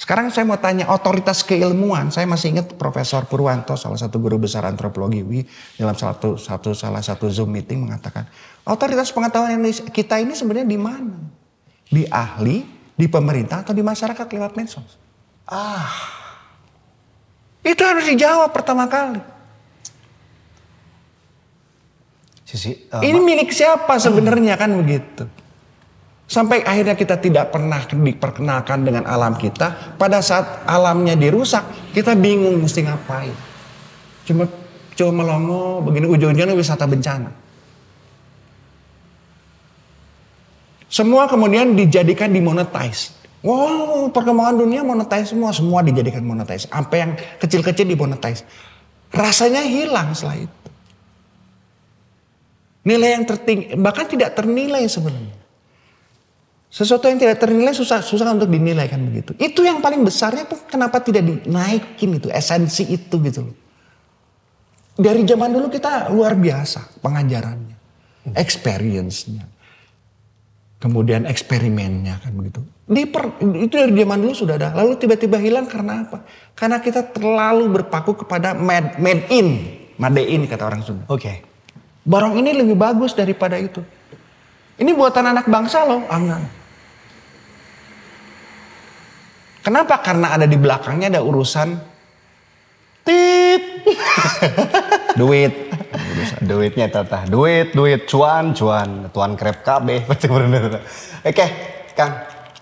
Sekarang saya mau tanya otoritas keilmuan. Saya masih ingat Profesor Purwanto, salah satu guru besar antropologi UI, dalam salah satu Zoom meeting mengatakan, otoritas pengetahuan Indonesia kita ini sebenarnya di mana? Di ahli, di pemerintah, atau di masyarakat lewat medsos? Itu harus dijawab pertama kali. Ini milik siapa sebenarnya kan begitu. Sampai akhirnya kita tidak pernah diperkenalkan dengan alam kita. Pada saat alamnya dirusak, kita bingung mesti ngapain. Cuma melongo begini, ujung-ujungnya wisata bencana. Semua kemudian dijadikan dimonetize. Wow, perkembangan dunia monetize semua dijadikan monetize. Sampai yang kecil-kecil dimonetize. Rasanya hilang setelah itu. Nilai yang tertinggi, bahkan tidak ternilai sebenarnya. Sesuatu yang tidak ternilai susah untuk dinilai kan begitu. Itu yang paling besarnya pun kenapa tidak dinaikin itu, esensi itu gitu loh. Dari zaman dulu kita luar biasa pengajarannya, experience-nya. Kemudian eksperimennya kan begitu. Itu dari zaman dulu sudah ada. Lalu tiba-tiba hilang karena apa? Karena kita terlalu berpaku kepada made in kata orang Sunda. Oke. Barang ini lebih bagus daripada itu. Ini buatan anak bangsa loh, enggak. Kenapa? Karena ada di belakangnya ada urusan duit. Duitnya tata. Duit, cuan, tuan krep KB. Oke, Kang,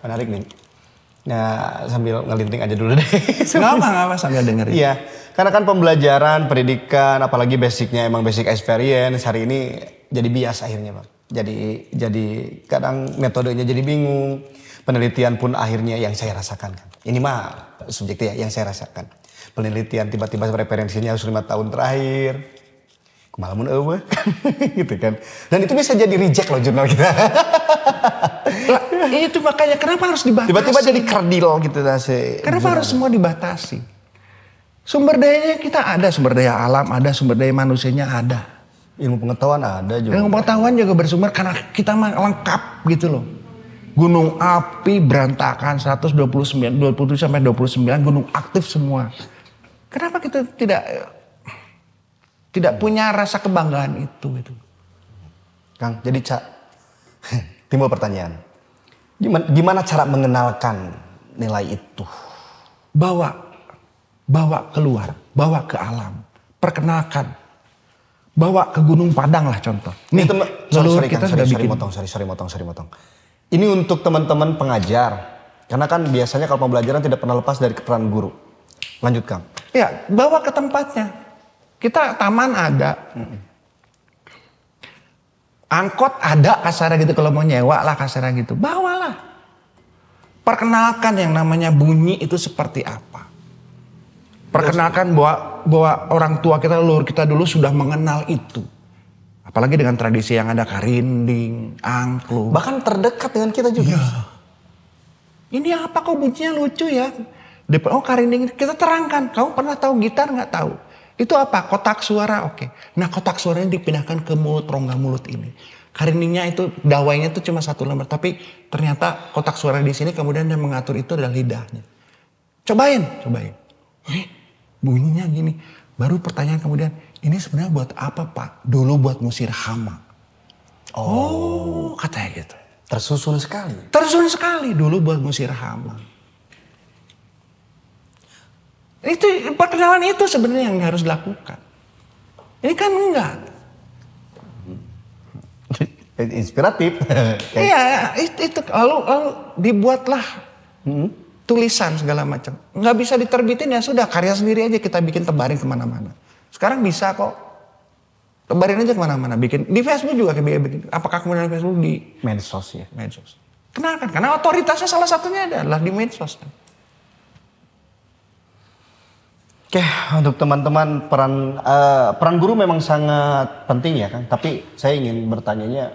menarik nih. Nah, sambil ngelinting aja dulu deh. Nggak apa sambil dengerin. Iya, karena kan pembelajaran, pendidikan, apalagi basicnya emang basic experience hari ini jadi bias akhirnya, Bang. Jadi kadang metodenya jadi bingung. Penelitian pun akhirnya yang saya rasakan kan. Ini mah subjektif ya yang saya rasakan. Penelitian tiba-tiba referensinya harus 5 tahun terakhir. Kemalamun gitu kan. Dan itu bisa jadi reject loh jurnal kita. Itu makanya kenapa harus dibatasi? Tiba-tiba jadi kerdil gitu Kenapa harus semua dibatasi? Sumber dayanya kita ada, sumber daya alam ada, sumber daya manusianya ada. Ilmu pengetahuan ada juga. Ilmu pengetahuan juga bersumber karena kita mah lengkap gitu loh. Gunung api berantakan 27 sampai 29 gunung aktif semua. Kenapa kita tidak punya rasa kebanggaan itu gitu. Kang, jadi timbul pertanyaan. Gimana cara mengenalkan nilai itu? Bawa keluar, bawa ke alam, perkenalkan, bawa ke Gunung Padang lah contoh. Nih, leluhur kita sudah bikin. Sorry motong. Ini untuk teman-teman pengajar. Karena kan biasanya kalau pembelajaran tidak pernah lepas dari peran guru. Lanjut Kang. Ya, bawa ke tempatnya. Kita taman ada. Angkot ada kasarnya gitu, kalau mau nyewa lah kasarnya gitu. Bawalah. Perkenalkan yang namanya bunyi itu seperti apa. Perkenalkan bahwa orang tua kita, leluhur kita dulu sudah mengenal itu. Apalagi dengan tradisi yang ada karinding, angklung. Bahkan terdekat dengan kita juga. Ya. Ini apa kok bunyinya lucu ya? Oh karinding, kita terangkan. Kamu pernah tahu gitar nggak tahu? Itu apa? Kotak suara, oke. Nah kotak suaranya dipindahkan ke mulut, rongga mulut ini. Karindingnya itu, dawainya itu cuma satu lembar. Tapi ternyata kotak suara di sini kemudian yang mengatur itu adalah lidahnya. Cobain. Bunyinya gini. Baru pertanyaan kemudian, ini sebenarnya buat apa Pak? Dulu buat ngusir hama. Oh, katanya gitu. Tersusun sekali. Tersusun sekali dulu buat ngusir hama. Itu perkenalan itu sebenarnya yang harus dilakukan. Ini kan enggak. Inspiratif. Iya, itu lalu dibuatlah tulisan segala macam. Nggak bisa diterbitin ya sudah, karya sendiri aja kita bikin, tebarin kemana-mana. Sekarang bisa kok. Tebarin aja kemana-mana. Bikin di Facebook juga kayak bikin. Apakah kemudian Facebook di Medsos ya. Medsos. Kenapa? Karena otoritasnya salah satunya adalah di medsos. Oke, untuk teman-teman peran guru memang sangat penting ya kan. Tapi saya ingin bertanyanya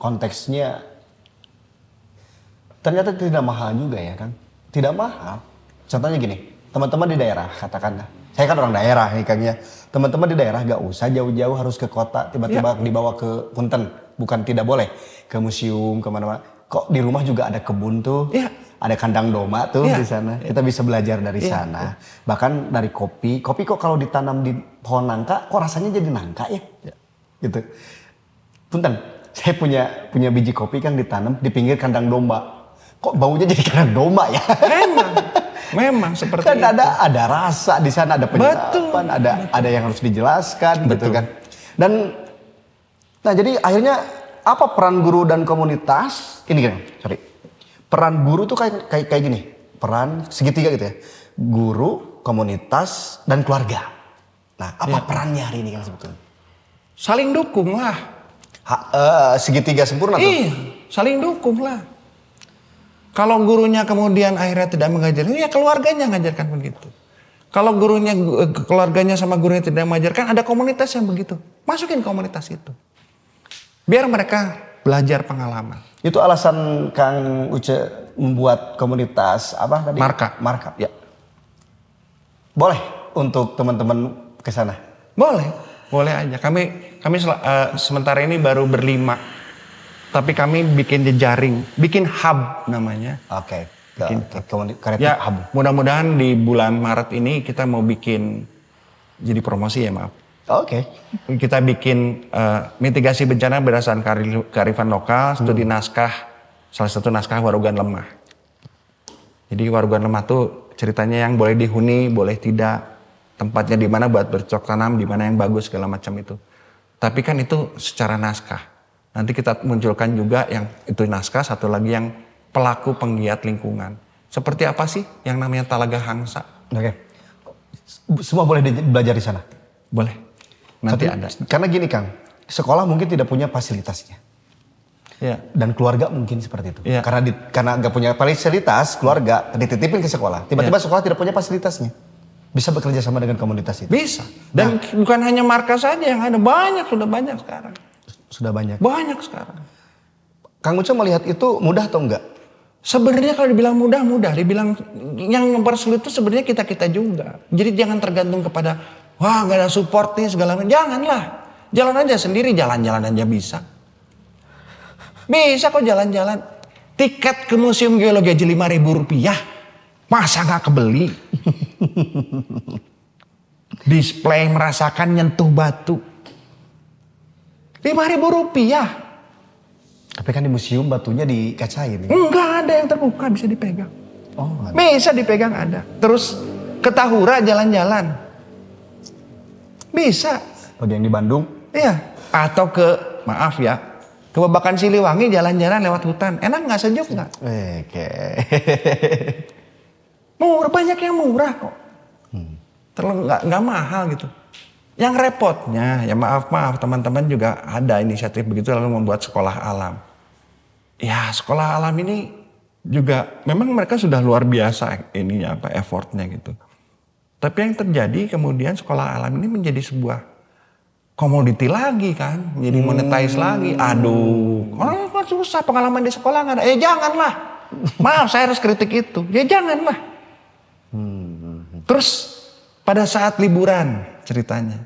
konteksnya ternyata tidak mahal juga ya kan. Tidak mahal. Contohnya gini, teman-teman di daerah katakanlah. Saya kan orang daerah nih Kang ya. Teman-teman di daerah gak usah jauh-jauh harus ke kota. Tiba-tiba dibawa ke Punten. Bukan tidak boleh. Ke museum, kemana-mana. Kok di rumah juga ada kebun tuh. Ya. Ada kandang domba tuh di sana. Kita bisa belajar dari sana. Bahkan dari kopi. Kopi kok kalau ditanam di pohon nangka, kok rasanya jadi nangka ya? Gitu. Punten, saya punya biji kopi kan ditanam di pinggir kandang domba. Kok baunya jadi kandang domba ya? Memang seperti kan itu. ada rasa di sana, ada penyerapan, ada yang harus dijelaskan gitu kan. Dan nah jadi akhirnya apa peran guru dan komunitas? Ini kan, sorry. Peran guru tuh kayak gini. Peran segitiga gitu ya. Guru, komunitas, dan keluarga. Nah, apa perannya hari ini kan sebetulnya? Saling dukung lah. Segitiga sempurna tuh. Iya, saling dukung lah. Kalau gurunya kemudian akhirnya tidak mengajarkan, ya keluarganya mengajarkan begitu. Kalau keluarganya sama gurunya tidak mengajarkan, ada komunitas yang begitu. Masukin komunitas itu. Biar mereka belajar pengalaman. Itu alasan Kang Uce membuat komunitas apa tadi? Marka. Ya. Boleh untuk teman-teman ke sana. Boleh aja. Kami sementara ini baru berlima. Tapi kami bikin jejaring, bikin hub namanya. Oke. Ya, hub. Mudah-mudahan di bulan Maret ini kita mau bikin, jadi promosi ya maaf. Oke. Kita bikin mitigasi bencana berdasarkan kearifan lokal, studi naskah, salah satu naskah Warugan Lemah. Jadi Warugan Lemah tuh ceritanya yang boleh dihuni, boleh tidak, tempatnya di mana buat bercocok tanam, di mana yang bagus segala macam itu. Tapi kan itu secara naskah. Nanti kita munculkan juga yang itu naskah, satu lagi yang pelaku penggiat lingkungan. Seperti apa sih yang namanya Talaga Hangsa? Oke. Semua boleh belajar di sana? Boleh. Nanti ada. Karena gini Kang, sekolah mungkin tidak punya fasilitasnya. Ya. Dan keluarga mungkin seperti itu. Ya. Karena nggak punya fasilitas, keluarga dititipin ke sekolah. Tiba-tiba sekolah tidak punya fasilitasnya. Bisa bekerja sama dengan komunitas itu? Bisa. Dan bukan hanya markas saja yang ada, sudah banyak sekarang. Sudah banyak? Banyak sekarang. Kang Uce melihat itu mudah atau enggak? Sebenarnya kalau dibilang mudah, dibilang yang mempersulit itu sebenarnya kita juga. Jadi jangan tergantung kepada, wah nggak ada support nih segala macam. Janganlah, jalan aja sendiri, jalan-jalan aja bisa. Bisa kok jalan-jalan. Tiket ke Museum Geologi aja Rp5.000, masa nggak kebeli? Display merasakan nyentuh batu, Rp5.000. Tapi kan di museum batunya dikacain. Enggak ada yang terbuka bisa dipegang. Oh, ada. Bisa dipegang ada. Terus ke Tahura jalan-jalan. Bisa. Oh, yang di Bandung? Iya. Atau ke, maaf ya, ke Babakan Siliwangi jalan-jalan lewat hutan. Enak nggak, sejuk nggak? Oke. Murah, banyak yang murah kok. Terlalu nggak mahal gitu. Yang repotnya, ya maaf teman-teman juga ada inisiatif begitu lalu membuat sekolah alam. Ya sekolah alam ini juga memang mereka sudah luar biasa ininya apa effortnya gitu. Tapi yang terjadi kemudian sekolah alam ini menjadi sebuah komoditi lagi kan, menjadi monetize lagi. Aduh, orang kan susah pengalaman di sekolah nggak ada. Janganlah. Maaf saya harus kritik itu. Ya janganlah. Terus pada saat liburan ceritanya.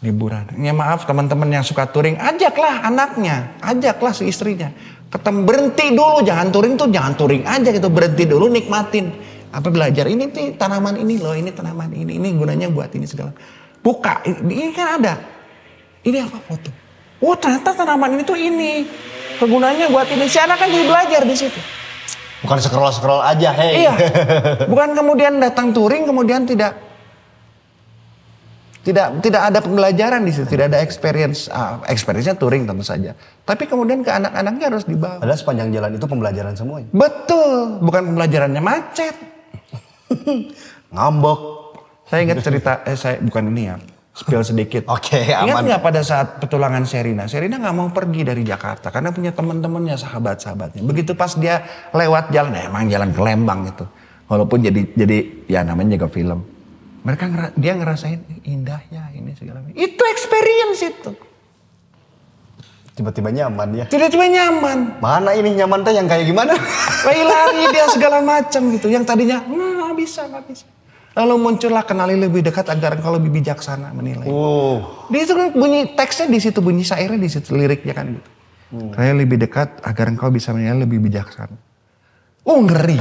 Liburan. Ya maaf teman-teman yang suka touring, ajaklah anaknya, ajaklah si istrinya. Berhenti dulu, jangan touring aja gitu, berhenti dulu nikmatin. Apa belajar ini nih tanaman ini loh, ini tanaman ini gunanya buat ini segala. Buka, ini kan ada. Ini apa foto? Oh ternyata tanaman ini tuh ini kegunaannya buat ini. Si anak kan jadi belajar di situ. Bukan scroll aja, hey. Iya. Bukan kemudian datang touring kemudian tidak ada pembelajaran di situ, tidak ada experience-nya touring tentu saja. Tapi kemudian ke anak-anaknya harus dibawa. Padahal sepanjang jalan itu pembelajaran semuanya. Betul, bukan pembelajarannya macet. Ngambek. Saya ingat cerita, saya bukan ini ya, spill sedikit. Oke, Ingat aman. nggak pada saat petualangan Sherina nggak mau pergi dari Jakarta karena punya teman-temannya, sahabat-sahabatnya. Begitu pas dia lewat jalan, emang jalan ke Lembang itu, walaupun jadi ya namanya juga film. Dia ngerasain indahnya ini segala macam. Itu experience itu. Tiba-tiba nyaman ya. Tiba-tiba nyaman. Mana ini nyaman teh yang kayak gimana? Lari dia segala macam gitu. Yang tadinya nggak bisa. Lalu muncullah kenali lebih dekat agar engkau lebih bijaksana menilai. Di situ bunyi teksnya di situ, bunyi syairnya di situ, liriknya kan gitu. Kenali lebih dekat agar engkau bisa menilai lebih bijaksana. Ngeri.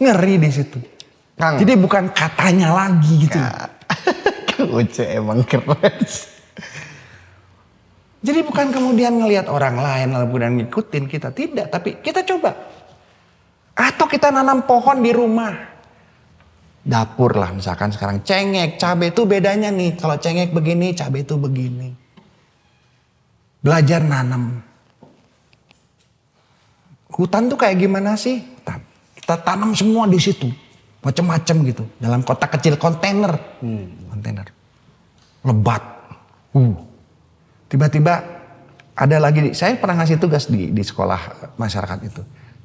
Ngeri di situ. Kang. Jadi bukan katanya lagi gitu. Uce emang keren. Jadi bukan kemudian ngelihat orang lain lalu kemudian ngikutin kita. Tidak, tapi kita coba. Atau kita nanam pohon di rumah. Dapur lah misalkan sekarang cengek, cabai itu bedanya nih. Kalau cengek begini, cabai itu begini. Belajar nanam. Hutan tuh kayak gimana sih? Kita tanam semua di situ. Macam-macam gitu. Dalam kotak kecil kontainer. Kontainer. Lebat. Tiba-tiba ada lagi, saya pernah ngasih tugas di sekolah masyarakat itu.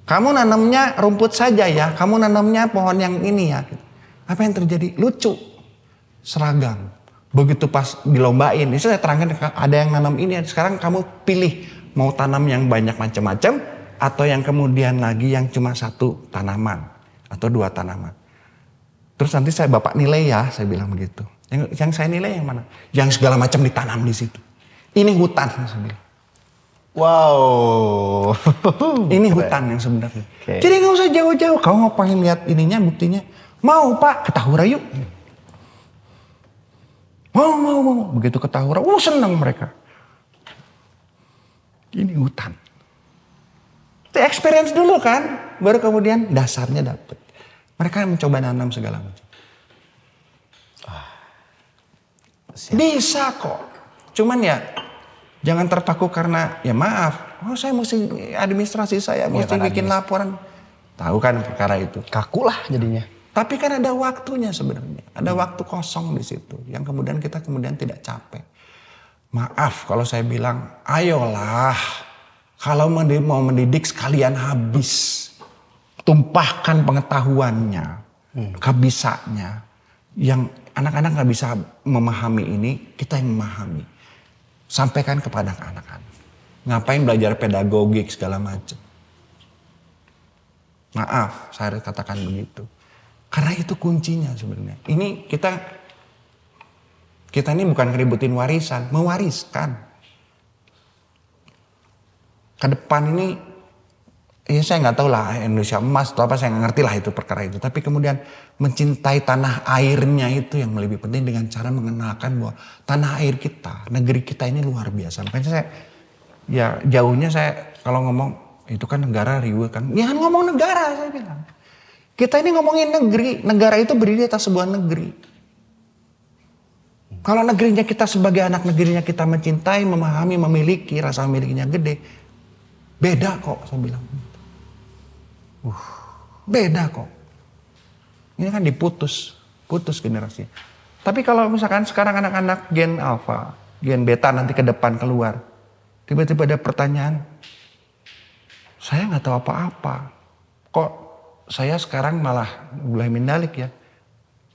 Kamu nanamnya rumput saja ya, kamu nanamnya pohon yang ini ya. Apa yang terjadi? Lucu. Seragam. Begitu pas dilombain, ini saya terangkan ada yang nanam ini, sekarang kamu pilih mau tanam yang banyak macam-macam atau yang kemudian lagi yang cuma satu tanaman atau dua tanaman. Terus nanti bapak nilai ya, saya bilang begitu. Yang saya nilai yang mana? Yang segala macam ditanam di situ. Ini hutan, saya bilang. Wow. Ini hutan yang sebenarnya. Okay. Jadi nggak usah jauh-jauh. Kamu mau pengen lihat ininya, buktinya. Mau Pak, ke Tahura yuk. Mau. Begitu ke Tahura, senang mereka. Ini hutan. Itu experience dulu kan, baru kemudian dasarnya dapet. Mereka mencoba nanam segala macam. Bisa kok. Cuman ya jangan terpaku karena ya maaf. Saya mesti administrasi saya mesti bikin laporan. Tahu kan perkara itu. Kaku lah jadinya. Tapi kan ada waktunya sebenarnya. Ada waktu kosong di situ. Yang kemudian kita tidak capek. Maaf kalau saya bilang, ayolah. Kalau mau mendidik sekalian habis. Tumpahkan pengetahuannya, kebisaannya. Yang anak-anak gak bisa memahami ini, kita yang memahami. Sampaikan kepada anak-anak. Ngapain belajar pedagogik segala macam. Maaf, saya harus katakan begitu. Karena itu kuncinya sebenarnya. Ini kita ini bukan ngeributin warisan, mewariskan. Ke depan ini ya saya nggak tahu lah Indonesia emas atau apa, saya nggak ngerti lah itu perkara itu. Tapi kemudian mencintai tanah airnya itu yang lebih penting dengan cara mengenalkan bahwa tanah air kita, negeri kita ini luar biasa. Makanya saya Ya jauhnya saya kalau ngomong itu kan negara riuh kan. Ya ngomong negara saya bilang. Kita ini ngomongin negeri. Negara itu berdiri atas sebuah negeri. Kalau negerinya kita sebagai anak negerinya kita mencintai, memahami, memiliki, rasa memilikinya gede. Beda kok saya bilang. Beda kok. Ini kan putus generasi. Tapi kalau misalkan sekarang anak-anak gen alpha, gen beta nanti ke depan keluar. Tiba-tiba ada pertanyaan. Saya nggak tahu apa-apa. Kok saya sekarang malah mulai mendalik ya.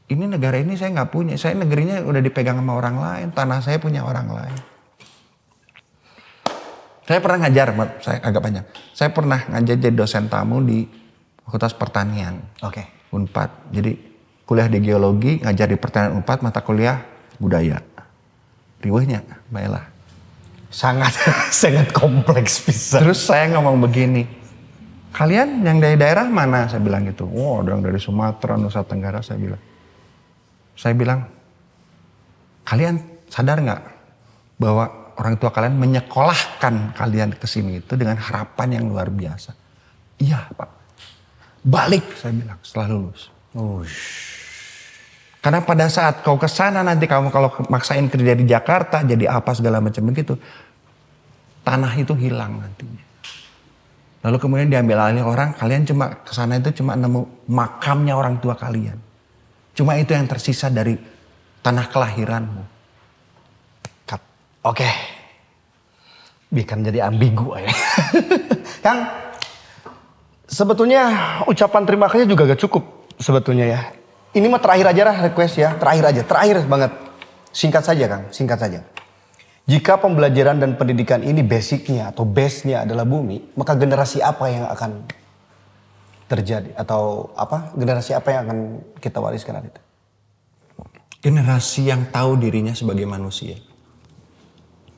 Ini negara ini saya nggak punya. Saya negerinya udah dipegang sama orang lain. Tanah saya punya orang lain. Saya pernah ngajar, saya agak banyak. Saya pernah ngajar jadi dosen tamu di Fakultas Pertanian. Oke. Unpad. Jadi kuliah di geologi, ngajar di pertanian Unpad, mata kuliah budaya. Riwahnya, Mbak Ella. Sangat kompleks bisa. Terus saya ngomong begini, kalian yang dari daerah mana? Saya bilang gitu. Oh, ada yang dari Sumatera, Nusa Tenggara, saya bilang. Saya bilang, kalian sadar nggak bahwa orang tua kalian menyekolahkan kalian ke sini itu dengan harapan yang luar biasa? Iya, Pak. Balik, saya bilang, setelah lulus. Karena pada saat kau ke sana nanti kamu kalau maksain kerja di Jakarta, jadi apa segala macam begitu, tanah itu hilang nantinya. Lalu kemudian diambil alih orang, kalian cuma ke sana itu cuma nemu makamnya orang tua kalian. Cuma itu yang tersisa dari tanah kelahiranmu. Oke. Bikin jadi ambigu ya. Kang, sebetulnya ucapan terima kasih juga gak cukup sebetulnya ya. Ini mah terakhir aja lah request ya. Terakhir banget. Singkat saja Kang, singkat saja. Jika pembelajaran dan pendidikan ini basicnya atau base-nya adalah bumi, maka generasi apa yang akan terjadi? Atau generasi apa yang akan kita wariskan hari itu? Generasi yang tahu dirinya sebagai manusia.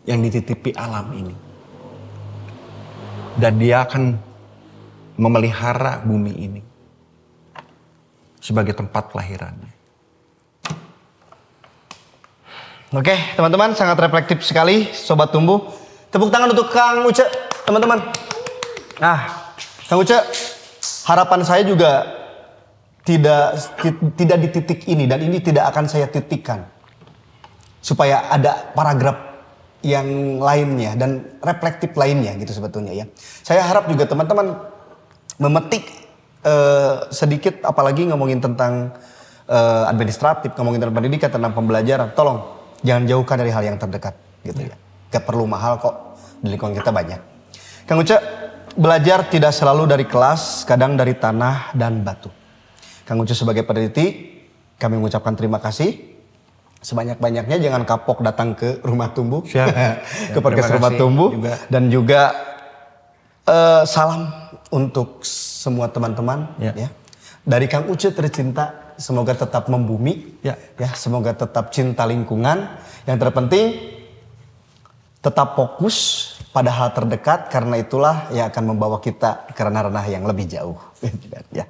Yang dititipi alam ini. Dan dia akan memelihara bumi ini. Sebagai tempat kelahirannya. Oke, teman-teman, sangat reflektif sekali Sobat Tumbuh. Tepuk tangan untuk Kang Uce, teman-teman. Nah, Kang Uce, harapan saya juga tidak di titik ini dan ini tidak akan saya titikkan. Supaya ada paragraf yang lainnya dan reflektif lainnya gitu sebetulnya ya. Saya harap juga teman-teman memetik sedikit, apalagi ngomongin tentang administratif, ngomongin tentang pendidikan, tentang pembelajaran. Tolong jangan jauhkan dari hal yang terdekat gitu ya. Gak perlu mahal kok, di lingkungan kita banyak. Kang Uce, belajar tidak selalu dari kelas, kadang dari tanah dan batu. Kang Uce sebagai peneliti, kami mengucapkan terima kasih. Sebanyak-banyaknya jangan kapok datang ke Rumah Tumbuh. Ke podcast Rumah Tumbuh. Dan juga salam untuk semua teman-teman. Ya. Dari Kang Uce tercinta, semoga tetap membumi. Ya, semoga tetap cinta lingkungan. Yang terpenting, tetap fokus pada hal terdekat. Karena itulah yang akan membawa kita ke ranah-ranah yang lebih jauh. Ya.